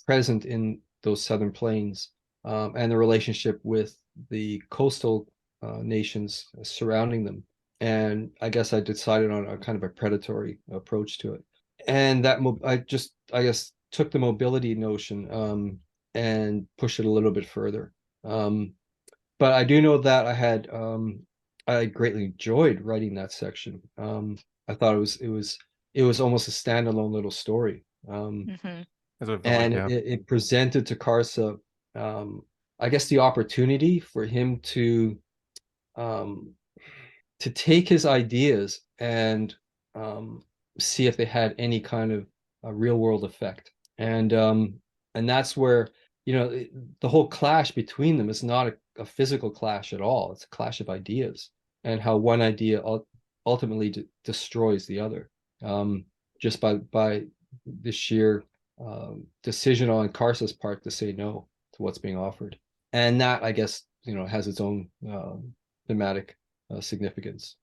present in those southern plains, and the relationship with the coastal nations surrounding them. And I guess I decided on a kind of a predatory approach to it. And that I guess took the mobility notion, and pushed it a little bit further. But I do know that I greatly enjoyed writing that section. I thought it was almost a standalone little story. Mm-hmm. That's what it felt like, And yeah. it presented to Karsa, I guess, the opportunity for him um, to take his ideas and see if they had any kind of a real world effect. And that's where, the whole clash between them is not a physical clash at all. It's a clash of ideas, and how one idea ultimately destroys the other, just by the sheer decision on Karsa's part to say no to what's being offered. And that, I guess, has its own thematic significance,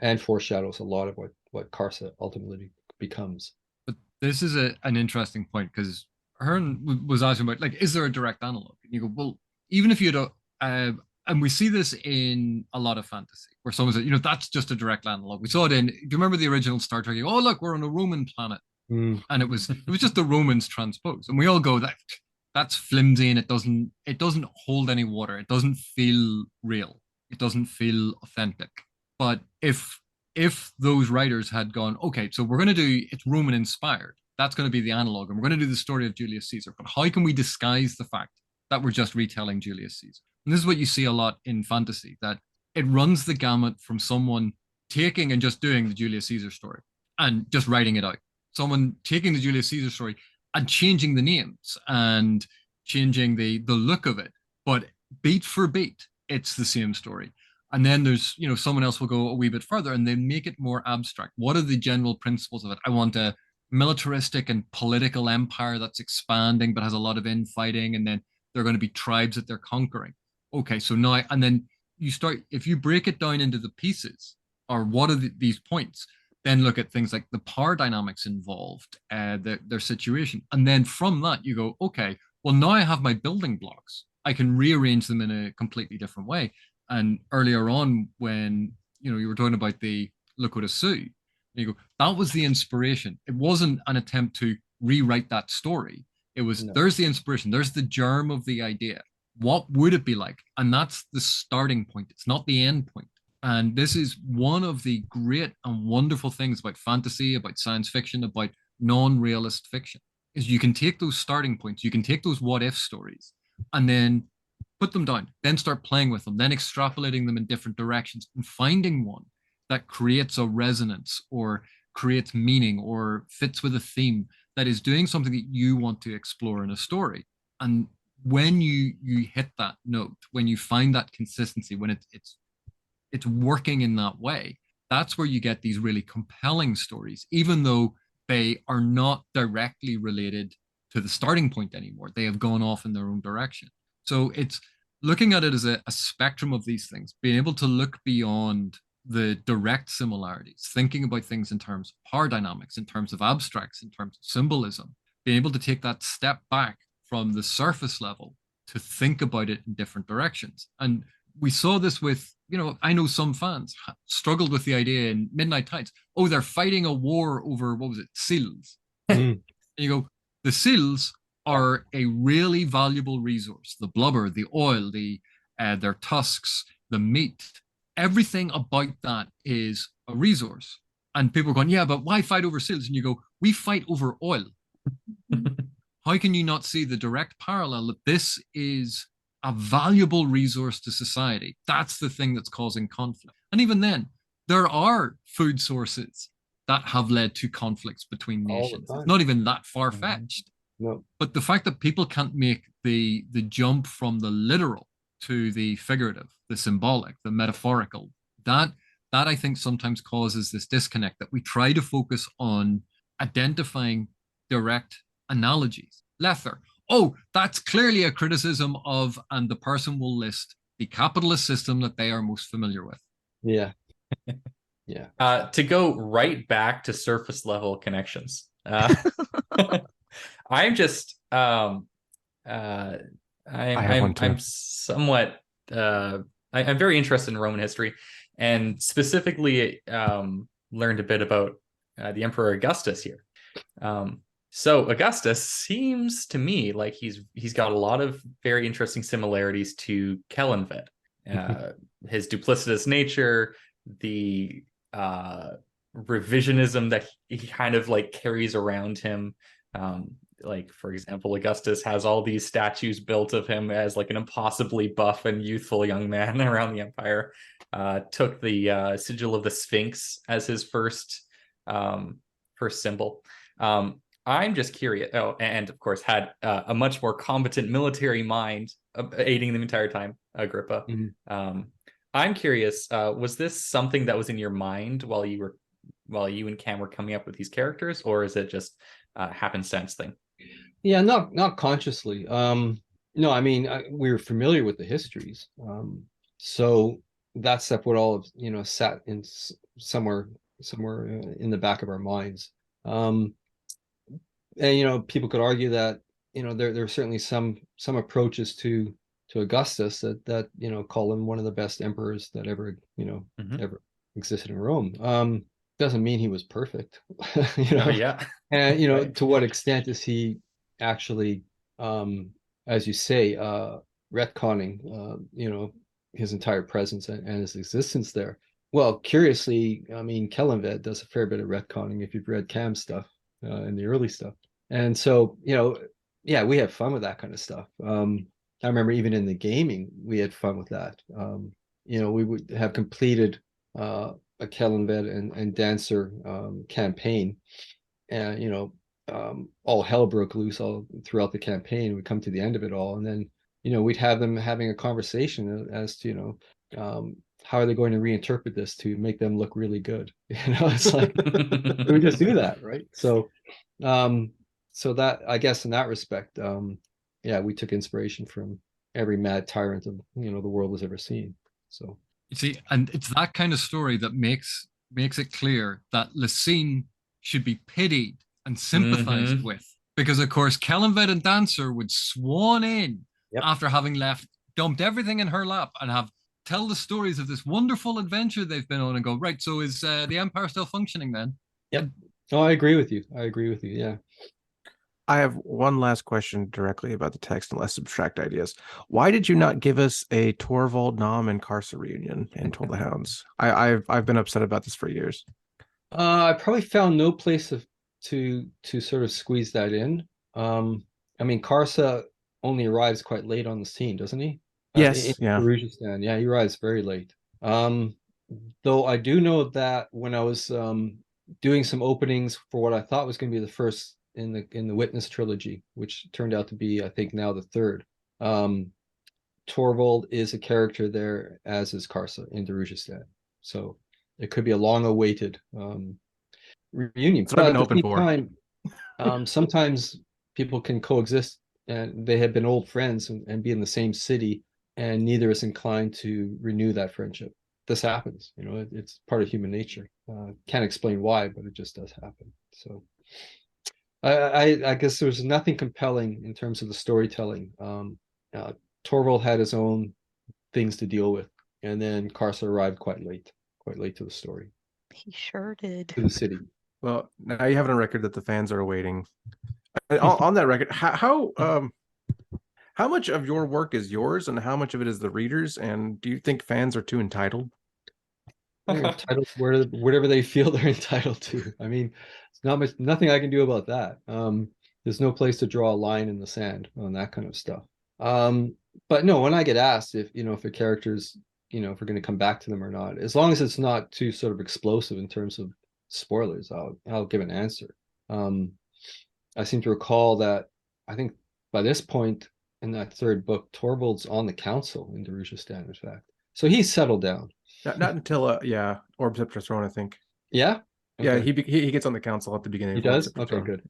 and foreshadows a lot of what Karsa ultimately becomes. But this is an interesting point, because Hearn was asking about, like, is there a direct analog? And you go, well, even if you don't, and we see this in a lot of fantasy where someone said, that's just a direct analog. We saw it in, do you remember the original Star Trek? Oh, look, we're on a Roman planet. And it was just the Romans transposed. And we all go, that's flimsy, and it doesn't hold any water. It doesn't feel real. It doesn't feel authentic. But if those writers had gone, okay, so we're going to do, it's Roman inspired, that's going to be the analog, and we're going to do the story of Julius Caesar, but how can we disguise the fact that we're just retelling Julius Caesar? And this is what you see a lot in fantasy, that it runs the gamut from someone taking and just doing the Julius Caesar story and just writing it out, someone taking the Julius Caesar story and changing the names and changing the look of it, but beat for beat, it's the same story. And then there's, someone else will go a wee bit further and they make it more abstract. What are the general principles of it? I want a militaristic and political empire that's expanding but has a lot of infighting, and then there are going to be tribes that they're conquering. Okay, so now, and then you start, if you break it down into the pieces, or what are these points, then look at things like the power dynamics involved, their situation. And then from that, you go, okay, well, now I have my building blocks. I can rearrange them in a completely different way. And earlier on, when you were talking about the Lakota Sioux, you go, that was the inspiration. It wasn't an attempt to rewrite that story. It was, there's the inspiration, there's the germ of the idea. What would it be like? And that's the starting point. It's not the end point. And this is one of the great and wonderful things about fantasy, about science fiction, about non-realist fiction, is you can take those starting points, you can take those what if stories, and then put them down, then start playing with them, then extrapolating them in different directions and finding one that creates a resonance or creates meaning or fits with a theme that is doing something that you want to explore in a story. And when you hit that note, when you find that consistency, when it's working in that way, that's where you get these really compelling stories, even though they are not directly related to the starting point anymore. They have gone off in their own direction. So it's looking at it as a spectrum of these things, being able to look beyond the direct similarities, thinking about things in terms of power dynamics, in terms of abstracts, in terms of symbolism, being able to take that step back from the surface level to think about it in different directions. And we saw this with, I know some fans struggled with the idea in Midnight Tides. Oh, they're fighting a war over, what was it, seals. And you go, the seals are a really valuable resource. The blubber, the oil, their tusks, the meat, everything about that is a resource. And people are going, yeah, but why fight over seals? And you go, we fight over oil. How can you not see the direct parallel that this is a valuable resource to society? That's the thing that's causing conflict. And even then, there are food sources that have led to conflicts between All the nations. It's time. not even that far fetched. No. But the fact that people can't make the jump from the literal to the figurative, the symbolic, the metaphorical, that I think sometimes causes this disconnect, that we try to focus on identifying direct analogies. Lether, oh, that's clearly a criticism of, and the person will list the capitalist system that they are most familiar with. Yeah. Yeah. To go right back to surface level connections. I'm just I'm somewhat I'm very interested in Roman history, and specifically learned a bit about the Emperor Augustus here. So Augustus seems to me like he's got a lot of very interesting similarities to Kellanvet. His duplicitous nature, the revisionism that he kind of like carries around him. Like, for example, Augustus has all these statues built of him as like an impossibly buff and youthful young man around the empire. Took the sigil of the Sphinx as his first symbol. I'm just curious. Oh, and of course had a much more competent military mind aiding them entire time, Agrippa. Mm-hmm. I'm curious, was this something that was in your mind while you and Cam were coming up with these characters, or is it just a happenstance thing? Yeah, not consciously. No, I mean, we were familiar with the histories. So that stuff would all have, sat in somewhere in the back of our minds. And people could argue that there are certainly some approaches to Augustus that call him one of the best emperors that ever ever existed in Rome. Doesn't mean he was perfect. Yeah. And Right. to what extent is he actually, as you say, retconning his entire presence and his existence there? Well, curiously, I mean, Kellanvet does a fair bit of retconning if you've read Cam's stuff and the early stuff. And so, yeah, we have fun with that kind of stuff. I remember even in the gaming, we had fun with that. We would have completed a Kellanvet and Dancer campaign, and all hell broke loose all throughout the campaign. We'd come to the end of it all, and then we'd have them having a conversation as to how are they going to reinterpret this to make them look really good. It's like we just do that, right? So that, I guess, in that respect, yeah, we took inspiration from every mad tyrant of the world has ever seen. So you see, and it's that kind of story that makes it clear that Lysine should be pitied and sympathized with, because of course Kellanvet and Dancer would swan in after having dumped everything in her lap and tell the stories of this wonderful adventure they've been on, and go, right, so is the empire still functioning then? Yep. Oh, I agree with you. Yeah. I have one last question directly about the text and less abstract ideas. Why did you not give us a Torvald, Nom, and Karsa reunion in Toll the Hounds? I've been upset about this for years. I probably found no place to sort of squeeze that in. I mean, Karsa only arrives quite late on the scene, doesn't he? Yes, yeah. Rujistan. Yeah, he arrives very late. Though I do know that when I was doing some openings for what I thought was going to be the first in the Witness trilogy, which turned out to be, I think, now the third. Torvald is a character there, as is Karsa in Darujistan. So it could be a long-awaited reunion. That's what I've been hoping for. Time, sometimes people can coexist, and they have been old friends and be in the same city, and neither is inclined to renew that friendship. This happens, it's part of human nature. Can't explain why, but it just does happen. So I guess there's nothing compelling in terms of the storytelling. Torvald had his own things to deal with, and then Karsa arrived quite late to the story. He sure did. To the city. Well, now you have it on record that the fans are awaiting. On that record, how much of your work is yours, and how much of it is the readers? And do you think fans are too entitled? They're entitled whatever they feel they're entitled to. I mean, it's nothing I can do about that. There's no place to draw a line in the sand on that kind of stuff. But no, when I get asked if if the characters, if we're going to come back to them or not, as long as it's not too sort of explosive in terms of spoilers, I'll give an answer. I seem to recall that I think by this point in that third book, Torvald's on the council in Darujhistan, in fact. So he's settled down. Not until yeah, Orbs Up Throne, I think. Yeah? Yeah, Okay. he gets on the council at the beginning. He of Orbs does? Up Okay, Throne. good.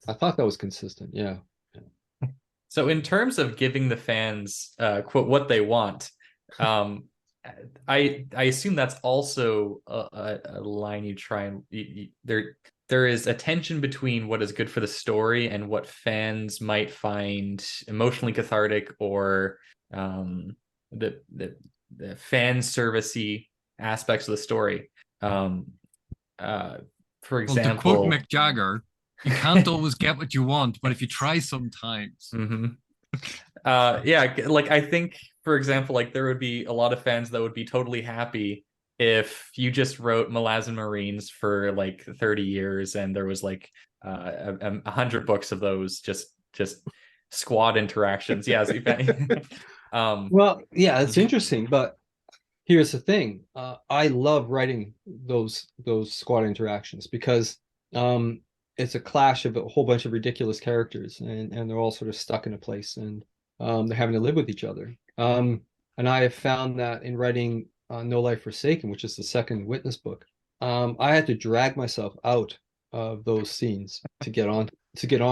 I thought that was consistent. Yeah. So in terms of giving the fans quote what they want, I assume that's also a line you try and there is a tension between what is good for the story and what fans might find emotionally cathartic or the fan servicey aspects of the story. For Well, to quote example, Mick Jagger, you can't always get what you want, but if you try sometimes. Yeah, like I think, for example, like there would be a lot of fans that would be totally happy if you just wrote Malazan Marines for like 30 years and there was like 100 books of those just squad interactions. Yeah, Well, yeah, it's interesting, but here's the thing. I love writing those squad interactions because it's a clash of a whole bunch of ridiculous characters, and they're all sort of stuck in a place, and they're having to live with each other. And I have found that in writing No Life Forsaken, which is the second Witness book, I had to drag myself out of those scenes to get on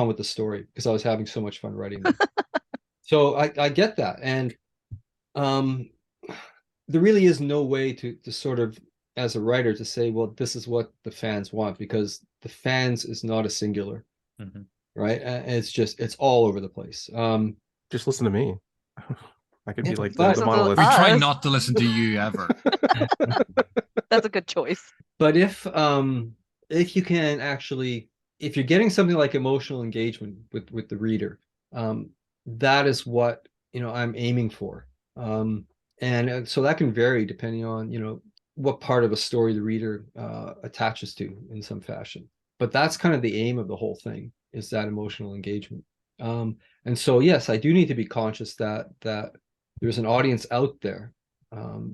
with the story because I was having so much fun writing them. So I get that, and there really is no way to sort of, as a writer, to say, well, this is what the fans want, because the fans is not a singular, right? It's all over the place. Just listen to me. I could be like but- the monolith. We try Us. not to listen to you ever. That's a good choice. But if you can actually, if you're getting something like emotional engagement with the reader, that is what I'm aiming for. And so that can vary depending on what part of a story the reader attaches to in some fashion. But that's kind of the aim of the whole thing, is that emotional engagement. And so yes, I do need to be conscious that there's an audience out there,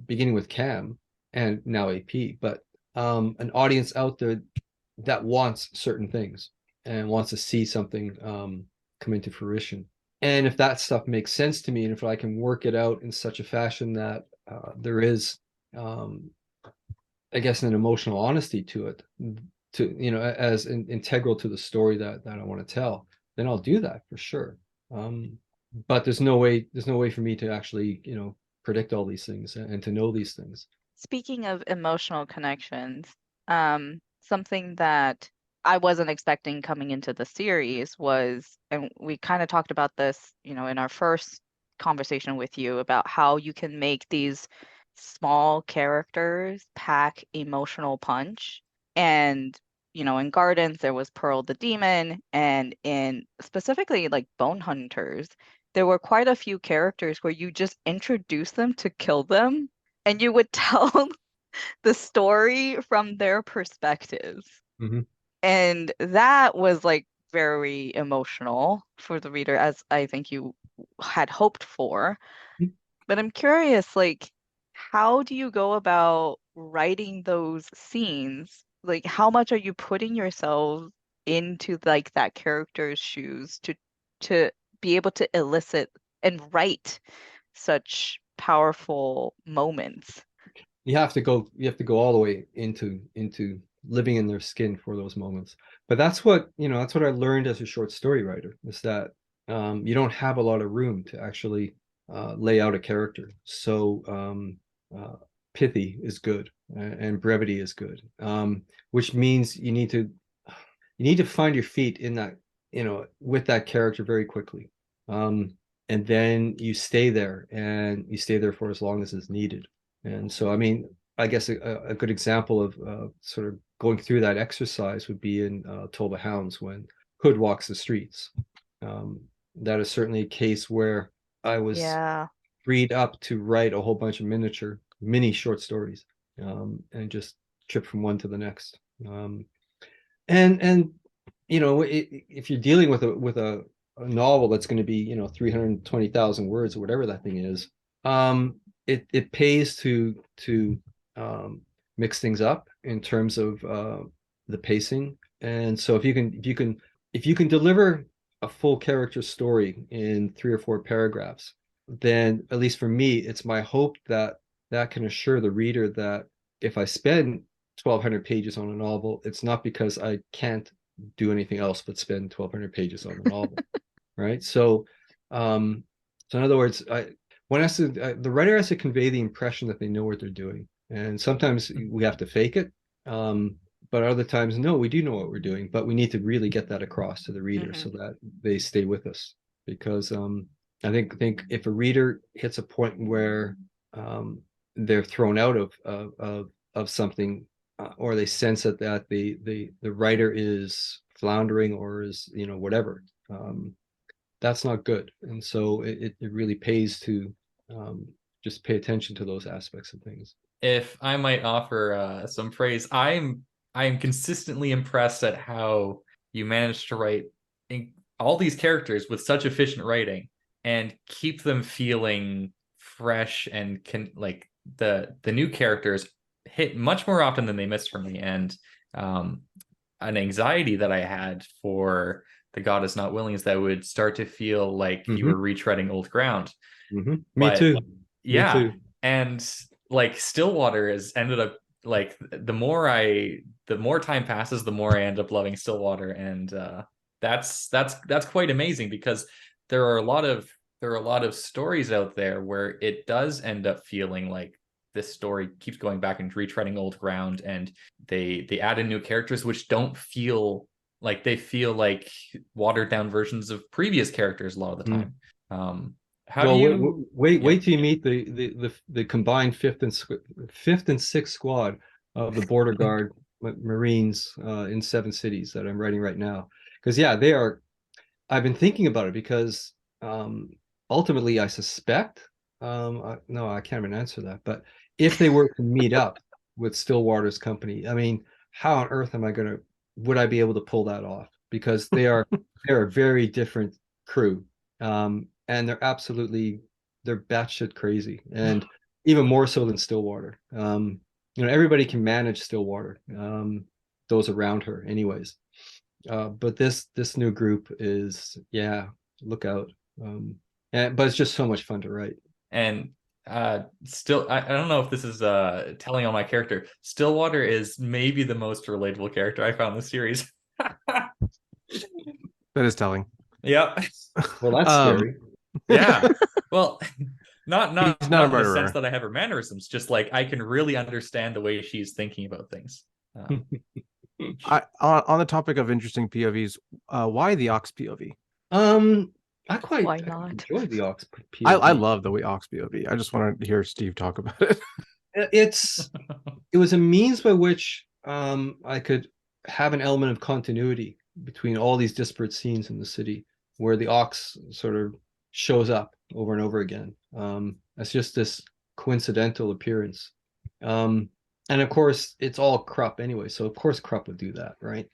beginning with Cam and now AP, but an audience out there that wants certain things and wants to see something come into fruition. And if that stuff makes sense to me, and if I can work it out in such a fashion that there is, I guess, an emotional honesty to it, as integral to the story that I want to tell, then I'll do that for sure. But there's no way for me to actually, predict all these things and to know these things. Speaking of emotional connections, something that I wasn't expecting coming into the series was, and we kind of talked about this, in our first conversation with you, about how you can make these small characters pack emotional punch. And, in Gardens, there was Pearl the Demon, and in specifically like Bone Hunters, there were quite a few characters where you just introduce them to kill them, and you would tell the story from their perspectives. And that was like very emotional for the reader, as I think you had hoped for. But I'm curious, like, how do you go about writing those scenes? Like, how much are you putting yourself into like that character's shoes to be able to elicit and write such powerful moments? You have to go all the way into living in their skin for those moments. But that's what I learned as a short story writer, is that you don't have a lot of room to actually lay out a character. So pithy is good, and brevity is good, which means you need to find your feet in that, with that character very quickly, and then you stay there for as long as is needed. And so, I mean, I guess a good example of sort of going through that exercise would be in Toll the Hounds, when Hood walks the streets. That is certainly a case where I was freed up to write a whole bunch of mini short stories, and just trip from one to the next. And if you're dealing with a novel that's going to be 320,000 words or whatever that thing is, it pays to mix things up in terms of the pacing. And so if you can deliver a full character story in 3 or 4 paragraphs, then at least for me, it's my hope that that can assure the reader that if I spend 1,200 pages on a novel, it's not because I can't do anything else but spend 1,200 pages on the novel, right? So, so in other words, the writer has to convey the impression that they know what they're doing, and sometimes we have to fake it, but other times, no, we do know what we're doing, but we need to really get that across to the reader so that they stay with us. Because I think if a reader hits a point where they're thrown out of something, or they sense that the writer is floundering or is whatever, that's not good. And so it really pays to just pay attention to those aspects of things. If I might offer some praise, I am consistently impressed at how you managed to write all these characters with such efficient writing and keep them feeling fresh and like the new characters hit much more often than they missed for me. And an anxiety that I had for The God Is Not Willing is that I would start to feel like you were retreading old ground. Me too. Yeah. Me too. And like Stillwater has ended up like the more time passes, the more I end up loving Stillwater. And that's quite amazing, because there are a lot of stories out there where it does end up feeling like this story keeps going back and retreading old ground, and they add in new characters which don't feel like, they feel like watered down versions of previous characters a lot of the time. How do you wait till you meet the combined fifth and sixth squad of the Border Guard Marines in 7 cities that I'm writing right now? Because they are. I've been thinking about it because ultimately I suspect. No, I can't even answer that. But if they were to meet up with Stillwater's company, I mean, how on earth would I be able to pull that off? Because they're a very different crew. And they're batshit crazy, and even more so than Stillwater. Everybody can manage Stillwater, those around her anyways. But this new group is, look out. But it's just so much fun to write. And still, I don't know if this is telling on my character. Stillwater is maybe the most relatable character I found in the series. That is telling. Yep. Well, that's scary. Yeah. Well, not He's not a in the murderer. sense that I have her mannerisms, just like I can really understand the way she's thinking about things. On the topic of interesting POVs, why the Ox POV? I quite Why not? enjoy the Ox POV. I love the Ox POV. I just want to hear Steve talk about it. It was a means by which I could have an element of continuity between all these disparate scenes in the city, where the Ox sort of shows up over and over again. It's just this coincidental appearance. And of course, it's all Krupp anyway, so of course Krupp would do that, right?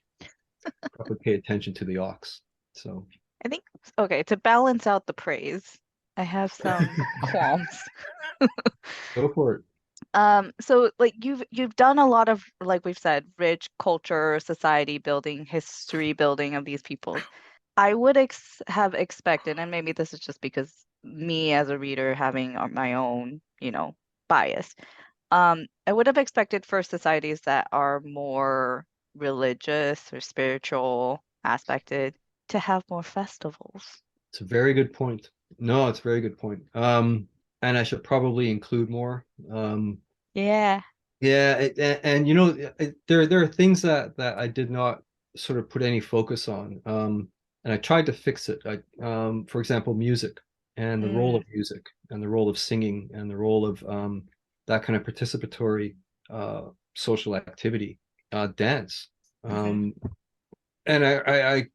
Krupp would pay attention to the Ox. So I think, okay, to balance out the praise, I have some qualms. go for it. So like you've done a lot of, like we've said, rich culture, society building, history building of these people. I would have expected, and maybe this is just because me as a reader having my own, bias. I would have expected for societies that are more religious or spiritual aspected to have more festivals. It's a very good point. No, it's a very good point. And I should probably include more. Yeah. Yeah, and there are things that I did not sort of put any focus on. And I tried to fix it. For example, music and the role of music and the role of singing and the role of that kind of participatory social activity, dance. And I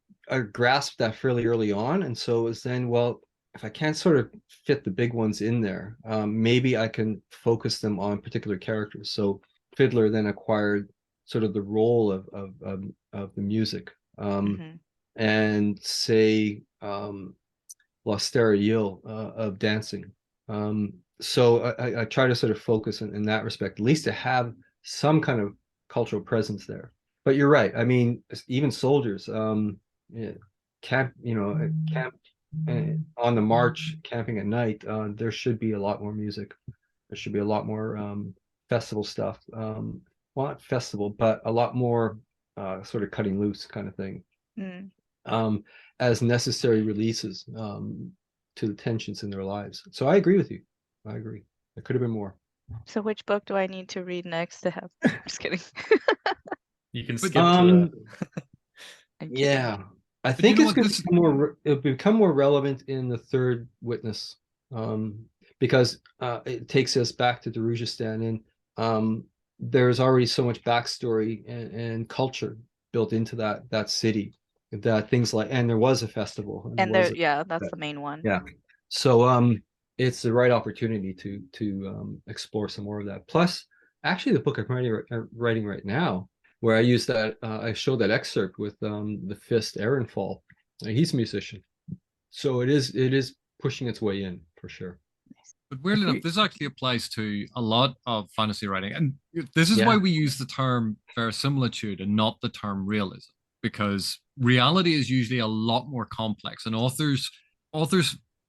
grasped that fairly early on, and so it was then, well, if I can't sort of fit the big ones in there, maybe I can focus them on particular characters. So Fiddler then acquired sort of the role of the music and say l'austériel of dancing. So I try to sort of focus in that respect, at least to have some kind of cultural presence there. But you're right. I mean, even soldiers, camp on the march, camping at night. There should be a lot more music. There should be a lot more festival stuff. Well, not festival, but a lot more sort of cutting loose kind of thing. As necessary releases to the tensions in their lives. So I agree with you. I agree. There could have been more. So which book do I need to read next to have? Just kidding. You can skip to yeah. I think it's going to become more relevant in the third witness, because it takes us back to Darujistan, and there's already so much backstory and culture built into that city, that things like, and there was a festival, and there, yeah, that's the main one. Yeah, so it's the right opportunity to explore some more of that. Plus, actually, the book I'm writing right now, where I use that, I show that excerpt with the fist Ehrenfall. He's a musician, so it is pushing its way in for sure. But weirdly enough, this actually applies to a lot of fantasy writing, and this is why we use the term verisimilitude and not the term realism, because reality is usually a lot more complex, and authors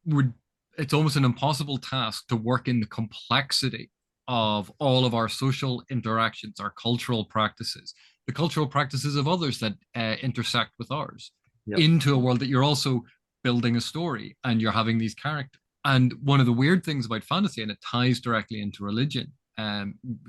would, it's almost an impossible task to work in the complexity of all of our social interactions, our cultural practices, the cultural practices of others that intersect with ours, into a world that you're also building a story and you're having these characters. And one of the weird things about fantasy, and it ties directly into religion,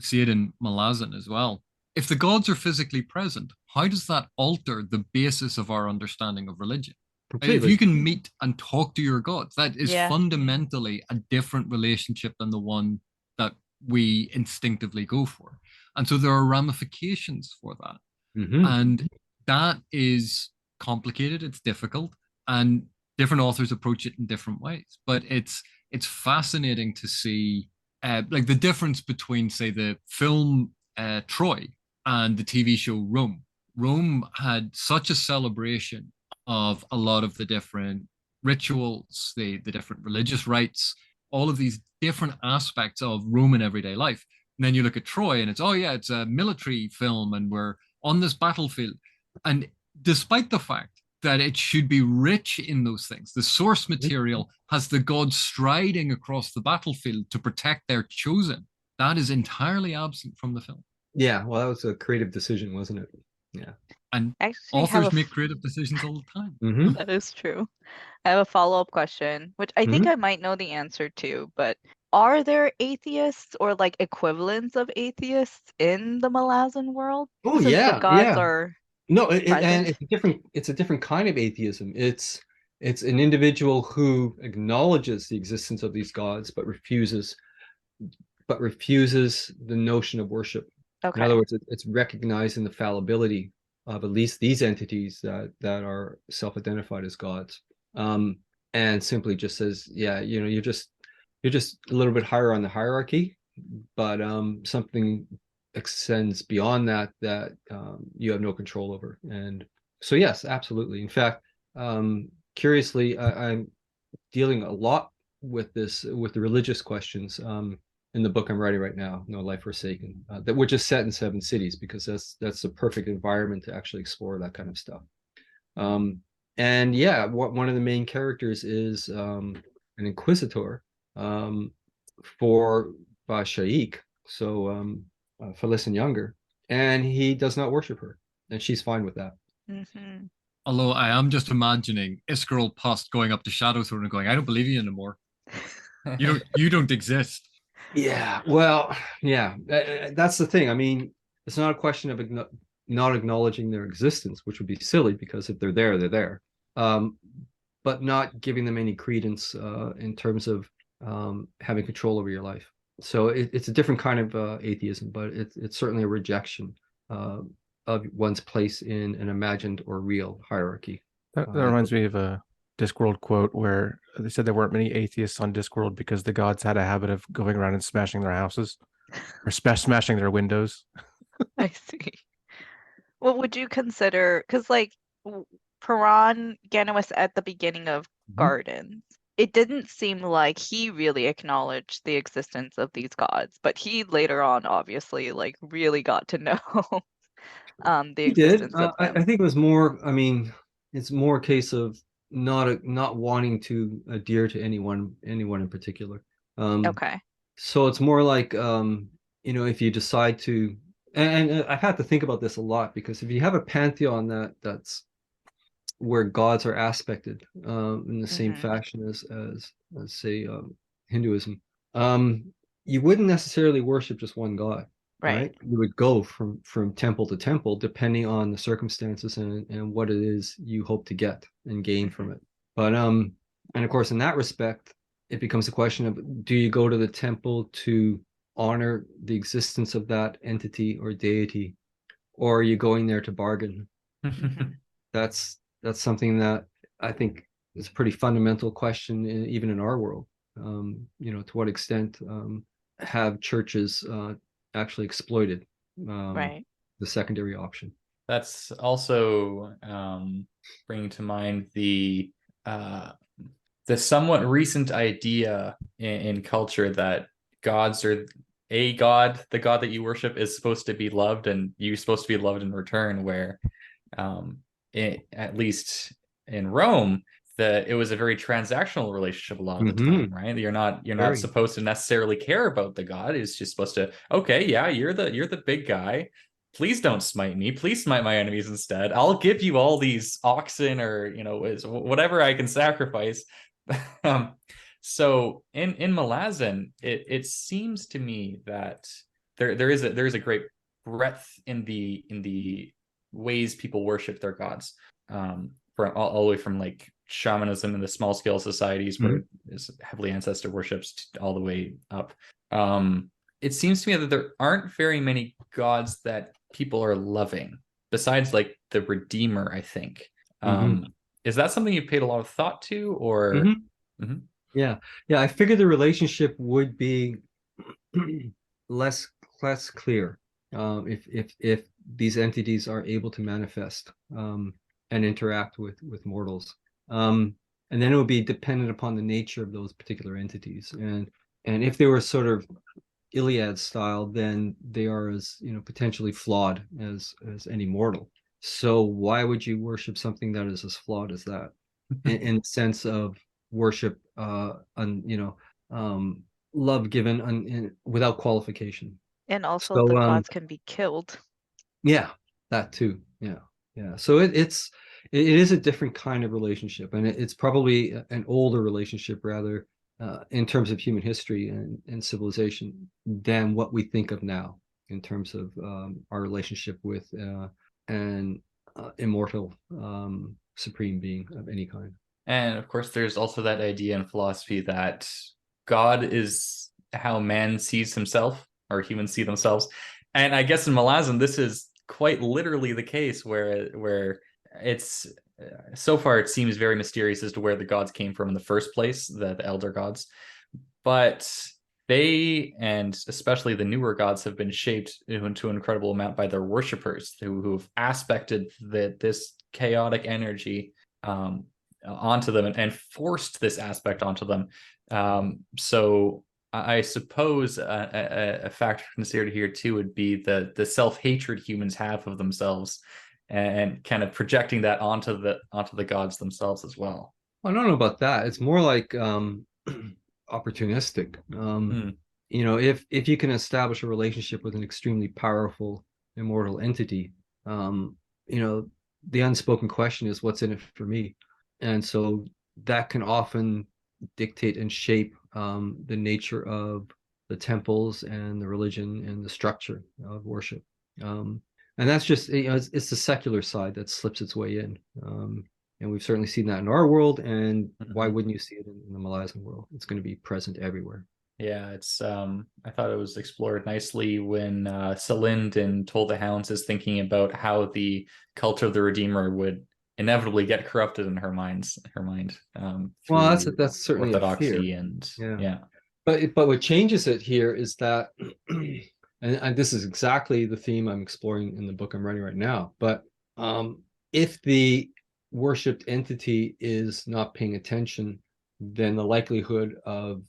see it in Malazan as well. If the gods are physically present, how does that alter the basis of our understanding of religion? Completely. If you can meet and talk to your gods, that is fundamentally a different relationship than the one that we instinctively go for. And so there are ramifications for that. And that is complicated, it's difficult, and different authors approach it in different ways. But it's fascinating to see like the difference between, say, the film Troy and the TV show Rome. Rome had such a celebration of a lot of the different rituals, the different religious rites, all of these different aspects of Roman everyday life. And then you look at Troy and it's, oh yeah, it's a military film and we're on this battlefield. And despite the fact that it should be rich in those things, the source material has the gods striding across the battlefield to protect their chosen. That is entirely absent from the film. Yeah, well, that was a creative decision, wasn't it? Yeah. And authors make creative decisions all the time. That is true. I have a follow-up question, which I think I might know the answer to, but are there atheists or like equivalents of atheists in the Malazan world? Oh, since the gods are no, and it's a different kind of atheism. It's an individual who acknowledges the existence of these gods, but refuses the notion of worship. In other words, it's recognizing the fallibility of at least these entities that are self-identified as gods, and simply just says, yeah, you're just a little bit higher on the hierarchy, but something extends beyond that you have no control over. And so yes, absolutely. In fact, curiously, I'm dealing a lot with the religious questions in the book I'm writing right now, No Life Forsaken, that which is set in 7 cities, because that's the perfect environment to actually explore that kind of stuff. And yeah, one of the main characters is an inquisitor for Shaik, so Felice and Younger, and he does not worship her, and she's fine with that. Although I am just imagining Iskarol Post going up to Shadowthrone and going, I don't believe you anymore. You don't exist. Yeah, well, yeah, that's the thing. I mean, it's not a question of not acknowledging their existence, which would be silly, because if they're there, they're there. But not giving them any credence in terms of having control over your life. So it's a different kind of atheism, but it's certainly a rejection of one's place in an imagined or real hierarchy. That reminds me of a Discworld quote where they said there weren't many atheists on Discworld because the gods had a habit of going around and smashing their houses or smashing their windows. I see. What would you consider? Because like Paran Ganowis at the beginning of Gardens, it didn't seem like he really acknowledged the existence of these gods, but he later on obviously like really got to know the He did. existence of I them. think it was more, I mean, it's more a case of not wanting to adhere to anyone in particular. Okay. So it's more like, if you decide to, and I've had to think about this a lot, because if you have a pantheon that's where gods are aspected in the same Hmm. fashion as say Hinduism, you wouldn't necessarily worship just one god, Right. right? You would go from temple to temple depending on the circumstances and what it is you hope to get and gain from it. But and of course in that respect, it becomes a question of, do you go to the temple to honor the existence of that entity or deity, or are you going there to bargain? Hmm. That's something that I think is a pretty fundamental question, even in our world. To what extent have churches actually exploited Right. the secondary option? That's also bringing to mind uh, the somewhat recent idea in culture that gods are a god, the god that you worship is supposed to be loved, and you're supposed to be loved in return. Where, at least in Rome, it was a very transactional relationship a lot of the time, right? You're not Very. supposed to necessarily care about the god. It's just supposed to, okay, yeah, you're the big guy. Please don't smite me. Please smite my enemies instead. I'll give you all these oxen, or whatever I can sacrifice. um, so in Malazan, it seems to me that there is a great breadth in the ways people worship their gods. From all the way from like shamanism and the small scale societies where it's heavily ancestor worships all the way up. It seems to me that there aren't very many gods that people are loving besides like the Redeemer, I think. Is that something you've paid a lot of thought to, or? Mhm. Yeah, yeah. I figured the relationship would be less less clear if these entities are able to manifest and interact with mortals. And then it would be dependent upon the nature of those particular entities. And if they were sort of Iliad style, then they are as potentially flawed as any mortal. So why would you worship something that is as flawed as that? In the sense of worship, love given without qualification. And also So the gods can be killed. yeah, that too. Yeah, yeah. So it is a different kind of relationship, and it's probably an older relationship rather in terms of human history and civilization than what we think of now in terms of our relationship with an immortal supreme being of any kind. And of course, there's also that idea in philosophy that God is how man sees himself, or humans see themselves. And I guess in Malazan, this is quite literally the case where it's so far it seems very mysterious as to where the gods came from in the first place, the elder gods. But they, and especially the newer gods, have been shaped into an incredible amount by their worshippers who've aspected this chaotic energy onto them and forced this aspect onto them. So I suppose a factor considered here too would be the self-hatred humans have of themselves, and kind of projecting that onto the gods themselves as well. I don't know about that. It's more like opportunistic. If you can establish a relationship with an extremely powerful immortal entity, the unspoken question is, what's in it for me? And so that can often dictate and shape the nature of the temples and the religion and the structure of worship. And that's just, it's the secular side that slips its way in. And we've certainly seen that in our world. And why wouldn't you see it in the Malazan world? It's going to be present everywhere. Yeah, it's I thought it was explored nicely when Celine Told the Hounds is thinking about how the cult of the Redeemer would inevitably get corrupted in her mind, Well, through that's certainly a fear. orthodoxy and Yeah. But what changes it here is that, and this is exactly the theme I'm exploring in the book I'm writing right now. But if the worshipped entity is not paying attention, then the likelihood of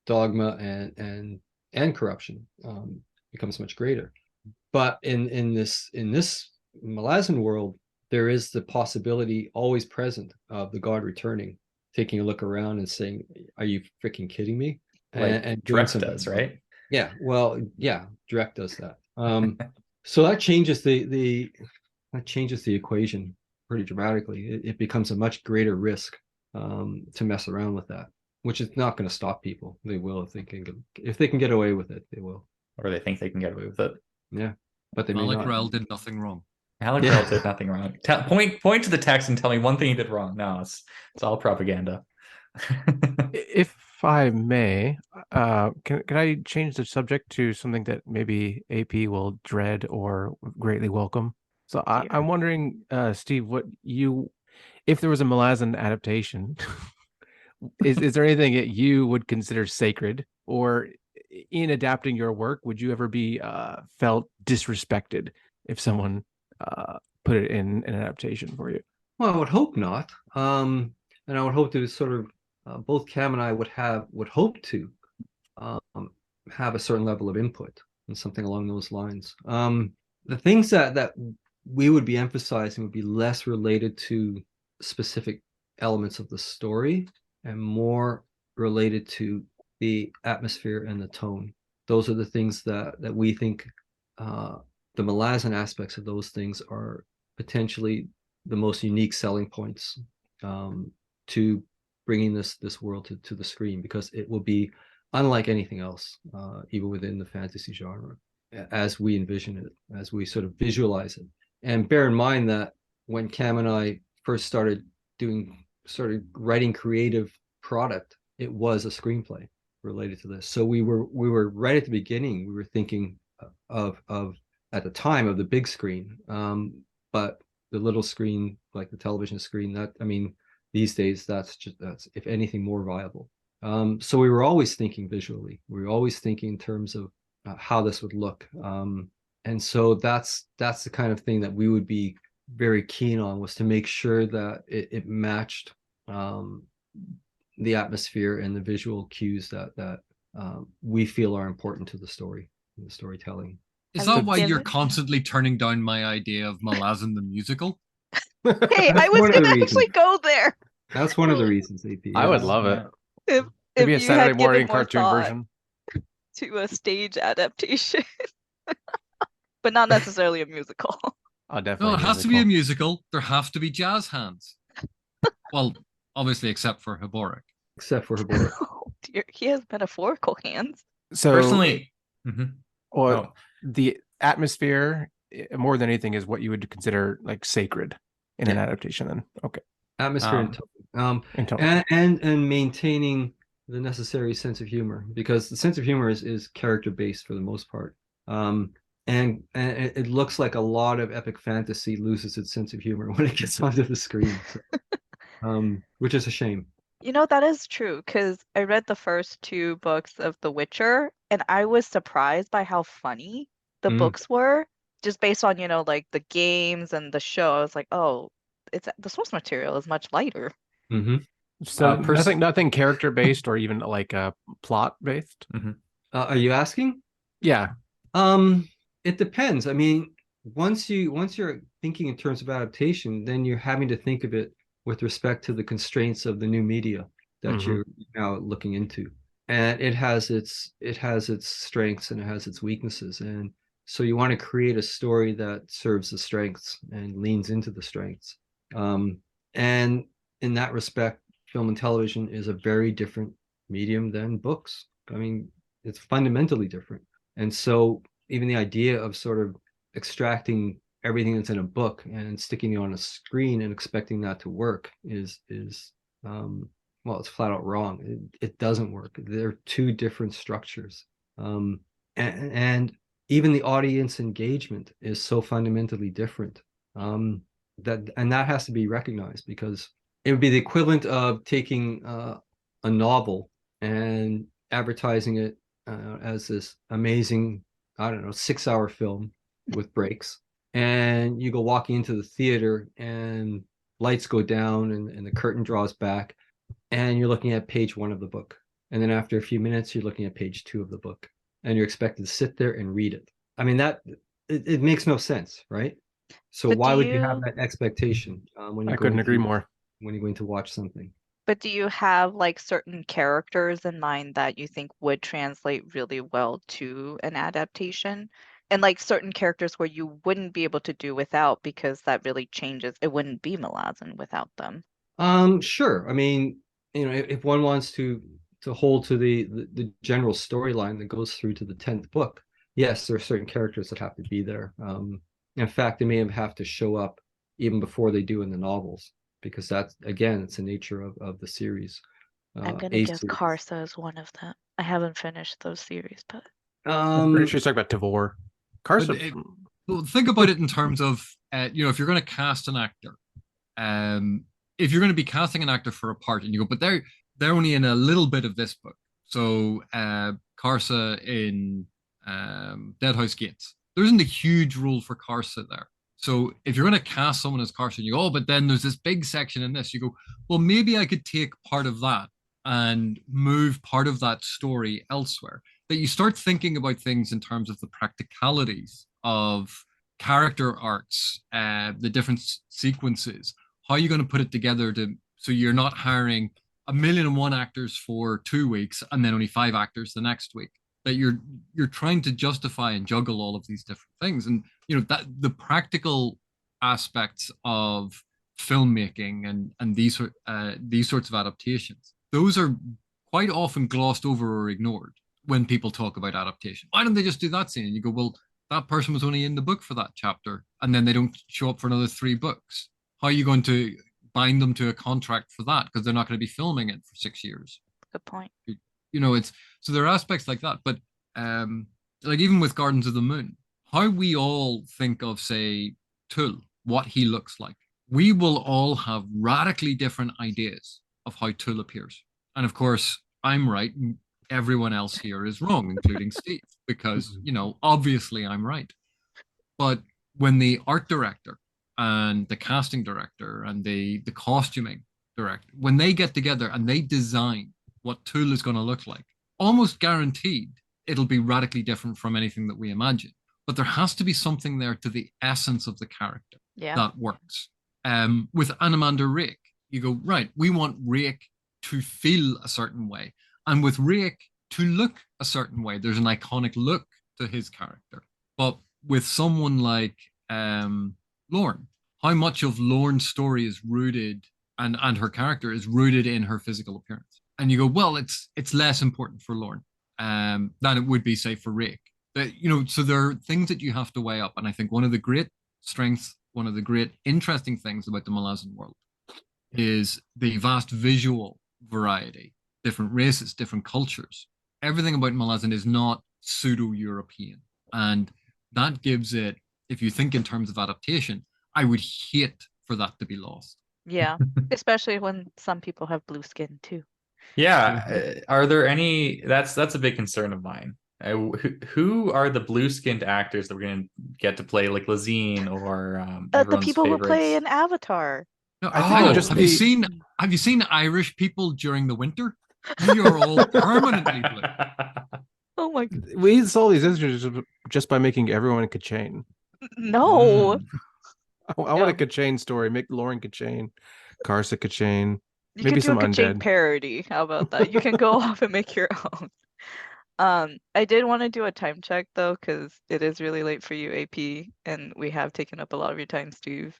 dogma and corruption becomes much greater. But in this Malazan world, there is the possibility always present of the god returning, taking a look around and saying, "Are you freaking kidding me?" Like And doing Drek something does, about it. right? Yeah, well, yeah, Drek does that. So that changes the equation pretty dramatically. It becomes a much greater risk to mess around with that, which is not going to stop people. They will if they can get away with it, they will. Or they think they can get away with it. Yeah, but they may Malik not. Rel did nothing wrong. Alec Yeah. Earl did nothing wrong. Point to the text and tell me one thing he did wrong. No, it's all propaganda. If I may, can I change the subject to something that maybe AP will dread or greatly welcome? So I'm wondering, Steve, if there was a Malazan adaptation, is there anything that you would consider sacred, or in adapting your work, would you ever be felt disrespected if someone put it in an adaptation for you? Well, I would hope not. And I would hope to sort of both Cam and I would hope to um, have a certain level of input and something along those lines. The things that we would be emphasizing would be less related to specific elements of the story and more related to the atmosphere and the tone. Those are the things that we think the Malazan aspects of those things are potentially the most unique selling points to bringing this world to the screen, because it will be unlike anything else, even within the fantasy genre, as we envision it, as we sort of visualize it. And bear in mind that when Cam and I first started writing creative product, it was a screenplay related to this. So we were right at the beginning. We were thinking of at the time of the big screen, but the little screen, like the television screen, that, I mean, these days that's if anything more viable. So we were always thinking visually. We were always thinking in terms of how this would look. And so that's the kind of thing that we would be very keen on, was to make sure that it matched the atmosphere and the visual cues that we feel are important to the story and the storytelling. Is I that mean, why you're given- constantly turning down my idea of Malazan the musical? Hey, I That's was one of the gonna actually reasons. go there. That's one of the reasons, AP. I would yes. love it. If Maybe a you Saturday had morning given more cartoon thought version. to a stage adaptation, but not necessarily a musical. Oh, No, definitely. it has to be a musical. There have to be jazz hands. Well, obviously, except for Haborik. Except for Habor. Oh dear, he has metaphorical hands. So Personally, mhm. well, Oh. the atmosphere, more than anything, is what you would consider like sacred in an Yeah. adaptation. Then okay, Atmosphere and tone. and tone. And maintaining the necessary sense of humor, because the sense of humor is character based for the most part. And it looks like a lot of epic fantasy loses its sense of humor when it gets onto the screen, which is a shame. You know, that is true, because I read the first two books of The Witcher, and I was surprised by how funny the books were, just based on, like the games and the show. I was like, oh, the source material is much lighter. Mm-hmm. So nothing character based or even like plot based. Are you asking? Yeah. It depends. I mean, once you're thinking in terms of adaptation, then you're having to think of it with respect to the constraints of the new media that you're now looking into. And it has its strengths and it has its weaknesses. And so you want to create a story that serves the strengths and leans into the strengths. And in that respect, film and television is a very different medium than books. I mean, it's fundamentally different. And so even the idea of sort of extracting everything that's in a book and sticking it on a screen and expecting that to work is well, it's flat out wrong. It doesn't work. They're two different structures. And even the audience engagement is so fundamentally different, that has to be recognized, because it would be the equivalent of taking a novel and advertising it as this amazing, I don't know, 6-hour film with breaks, and you go walking into the theater and lights go down and the curtain draws back and you're looking at page 1 of the book. And then after a few minutes, you're looking at page 2 of the book and you're expected to sit there and read it. I mean, it makes no sense, right? So But why would you have that expectation when I you're couldn't agree more. when you're going to watch something? But do you have like certain characters in mind that you think would translate really well to an adaptation? And like certain characters where you wouldn't be able to do without because that really changes. It wouldn't be Malazan without them. Sure. I mean, if one wants to hold to the general storyline that goes through to the 10th book, yes, there are certain characters that have to be there. In fact, they may have to show up even before they do in the novels, because that's, again, it's the nature of the series. I'm gonna A guess series. Karsa is one of them. I haven't finished those series, but I'm pretty sure he's talking about Tavor. But Carson. well, think about it in terms of, if you're going to cast an actor, if you're going to be casting an actor for a part, and you go, but they're only in a little bit of this book. So Karsa in Dead House Gates, there isn't a huge role for Karsa there. So if you're going to cast someone as Karsa, and you go, oh, but then there's this big section in this, you go, well, maybe I could take part of that and move part of that story elsewhere. That you start thinking about things in terms of the practicalities of character arcs, the different sequences. How are you going to put it together so you're not hiring 1,000,001 actors for 2 weeks and then only 5 actors the next week? That you're trying to justify and juggle all of these different things, and that the practical aspects of filmmaking and these sorts of adaptations, those are quite often glossed over or ignored when people talk about adaptation. Why don't they just do that scene? And you go, well, that person was only in the book for that chapter, and then they don't show up for another 3 books. How are you going to bind them to a contract for that? Because they're not going to be filming it for 6 years. good point. It's so there are aspects like that. But like even with Gardens of the Moon, how we all think of, say, Tull, what he looks like, we will all have radically different ideas of how Tull appears. And of course, I'm right. Everyone else here is wrong, including Steve, because, obviously I'm right. But when the art director and the casting director and the costuming director, when they get together and they design what Tull is going to look like, almost guaranteed it'll be radically different from anything that we imagine. But there has to be something there to the essence of the character that works. With Animander Rake, you go, right, we want Rake to feel a certain way. And with Rake to look a certain way, there's an iconic look to his character. But with someone like Lorne, how much of Lorne's story is rooted and her character is rooted in her physical appearance? And you go, well, it's less important for Lorne than it would be, say, for Rake. So there are things that you have to weigh up. And I think one of the great strengths, one of the great interesting things about the Malazan world is the vast visual variety, different races, different cultures. Everything about Malazan is not pseudo-European. And that gives it, if you think in terms of adaptation, I would hate for that to be lost. Yeah, especially when some people have blue skin too. Yeah, are there any? That's a big concern of mine. Who are the blue-skinned actors that we're going to get to play, like Lazine or The everyone's people who play favorites? in Avatar. No, I think it'll just have be- you seen Irish people during the winter? We are all permanently blue. Oh my god. We saw these images just by making everyone a Kachane. No. I want a Kachane story. Make Lauren Kachane, Karsa Kachane. You Maybe could do some a Kachane undead. parody. How about that? You can go off and make your own. I did want to do a time check though, because it is really late for you, AP, and we have taken up a lot of your time, Steve.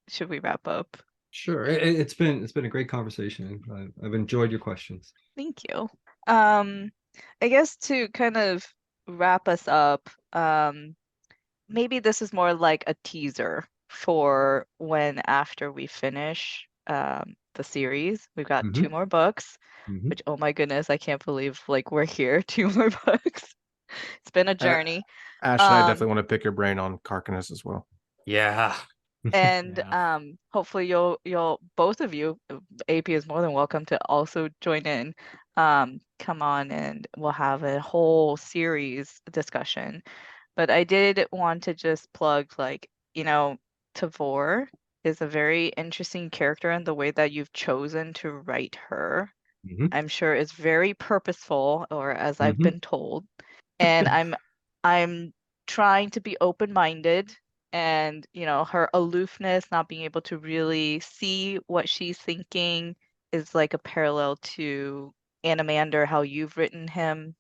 Should we wrap up? Sure. It's been a great conversation. I've enjoyed your questions. Thank you. I guess to kind of wrap us up, maybe this is more like a teaser for when after we finish the series. We've got 2 more books, which, oh my goodness, I can't believe like we're here. 2 more books. It's been a journey. Ash and I definitely want to pick your brain on Carcanis as well. Yeah. And Yeah. hopefully you'll both of you, AP is more than welcome to also join in. Come on and we'll have a whole series discussion. But I did want to just plug, like, Tavor is a very interesting character in the way that you've chosen to write her. Mhm. I'm sure it's very purposeful, or as I've Mhm. been told. And I'm trying to be open-minded, and her aloofness, not being able to really see what she's thinking, is like a parallel to Animander, how you've written him.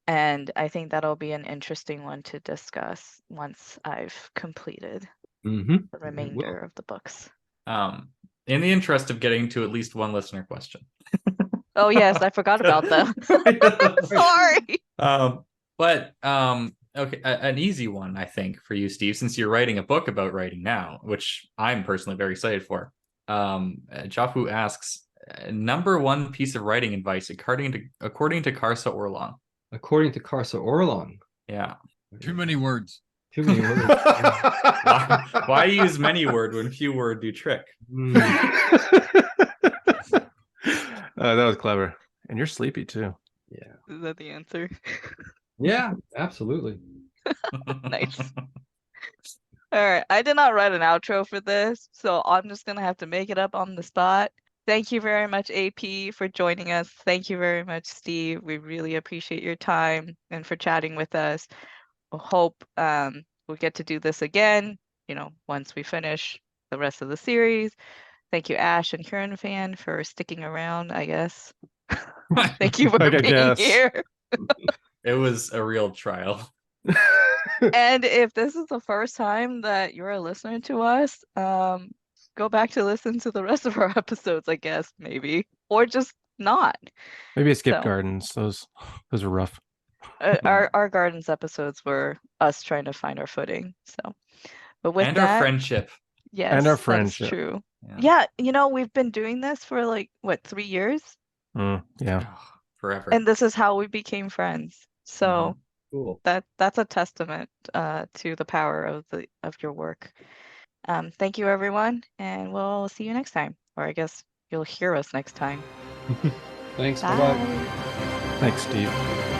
And I think that'll be an interesting one to discuss once I've completed Mhm. the It will. remainder of the books. In the interest of getting to at least one listener question. Oh yes, I forgot about them. Sorry. Okay, an easy one, I think, for you, Steve, since you're writing a book about writing now, which I'm personally very excited for. Jafu asks, number one piece of writing advice according to Karsa Orlong. According to Karsa Orlong. Yeah. Too many words. Too many words. Why use many word when few word do trick? That was clever. And you're sleepy too. Yeah. Is that the answer? Yeah, absolutely. Nice. All right. I did not write an outro for this, so I'm just going to have to make it up on the spot. Thank you very much, AP, for joining us. Thank you very much, Steve. We really appreciate your time and for chatting with us. I hope we'll get to do this again, once we finish the rest of the series. Thank you, Ash and Kieran fan, for sticking around, I guess. Thank you for I being guess. here. It was a real trial. And if this is the first time that you're a listener to us, go back to listen to the rest of our episodes, I guess, maybe, or just not. Maybe I skipped So- gardens. Those are rough. Our gardens episodes were us trying to find our footing. So, but with And that, our friendship. yes, And our that is friendship. true. Yeah. Yeah, we've been doing this for like what, 3 years, Yeah. Forever. and this is how we became friends. So Cool. that's a testament to the power of your work. Thank you, everyone, and we'll see you next time, or I guess you'll hear us next time. Thanks. Bye. Bye-bye. Thanks, Steve.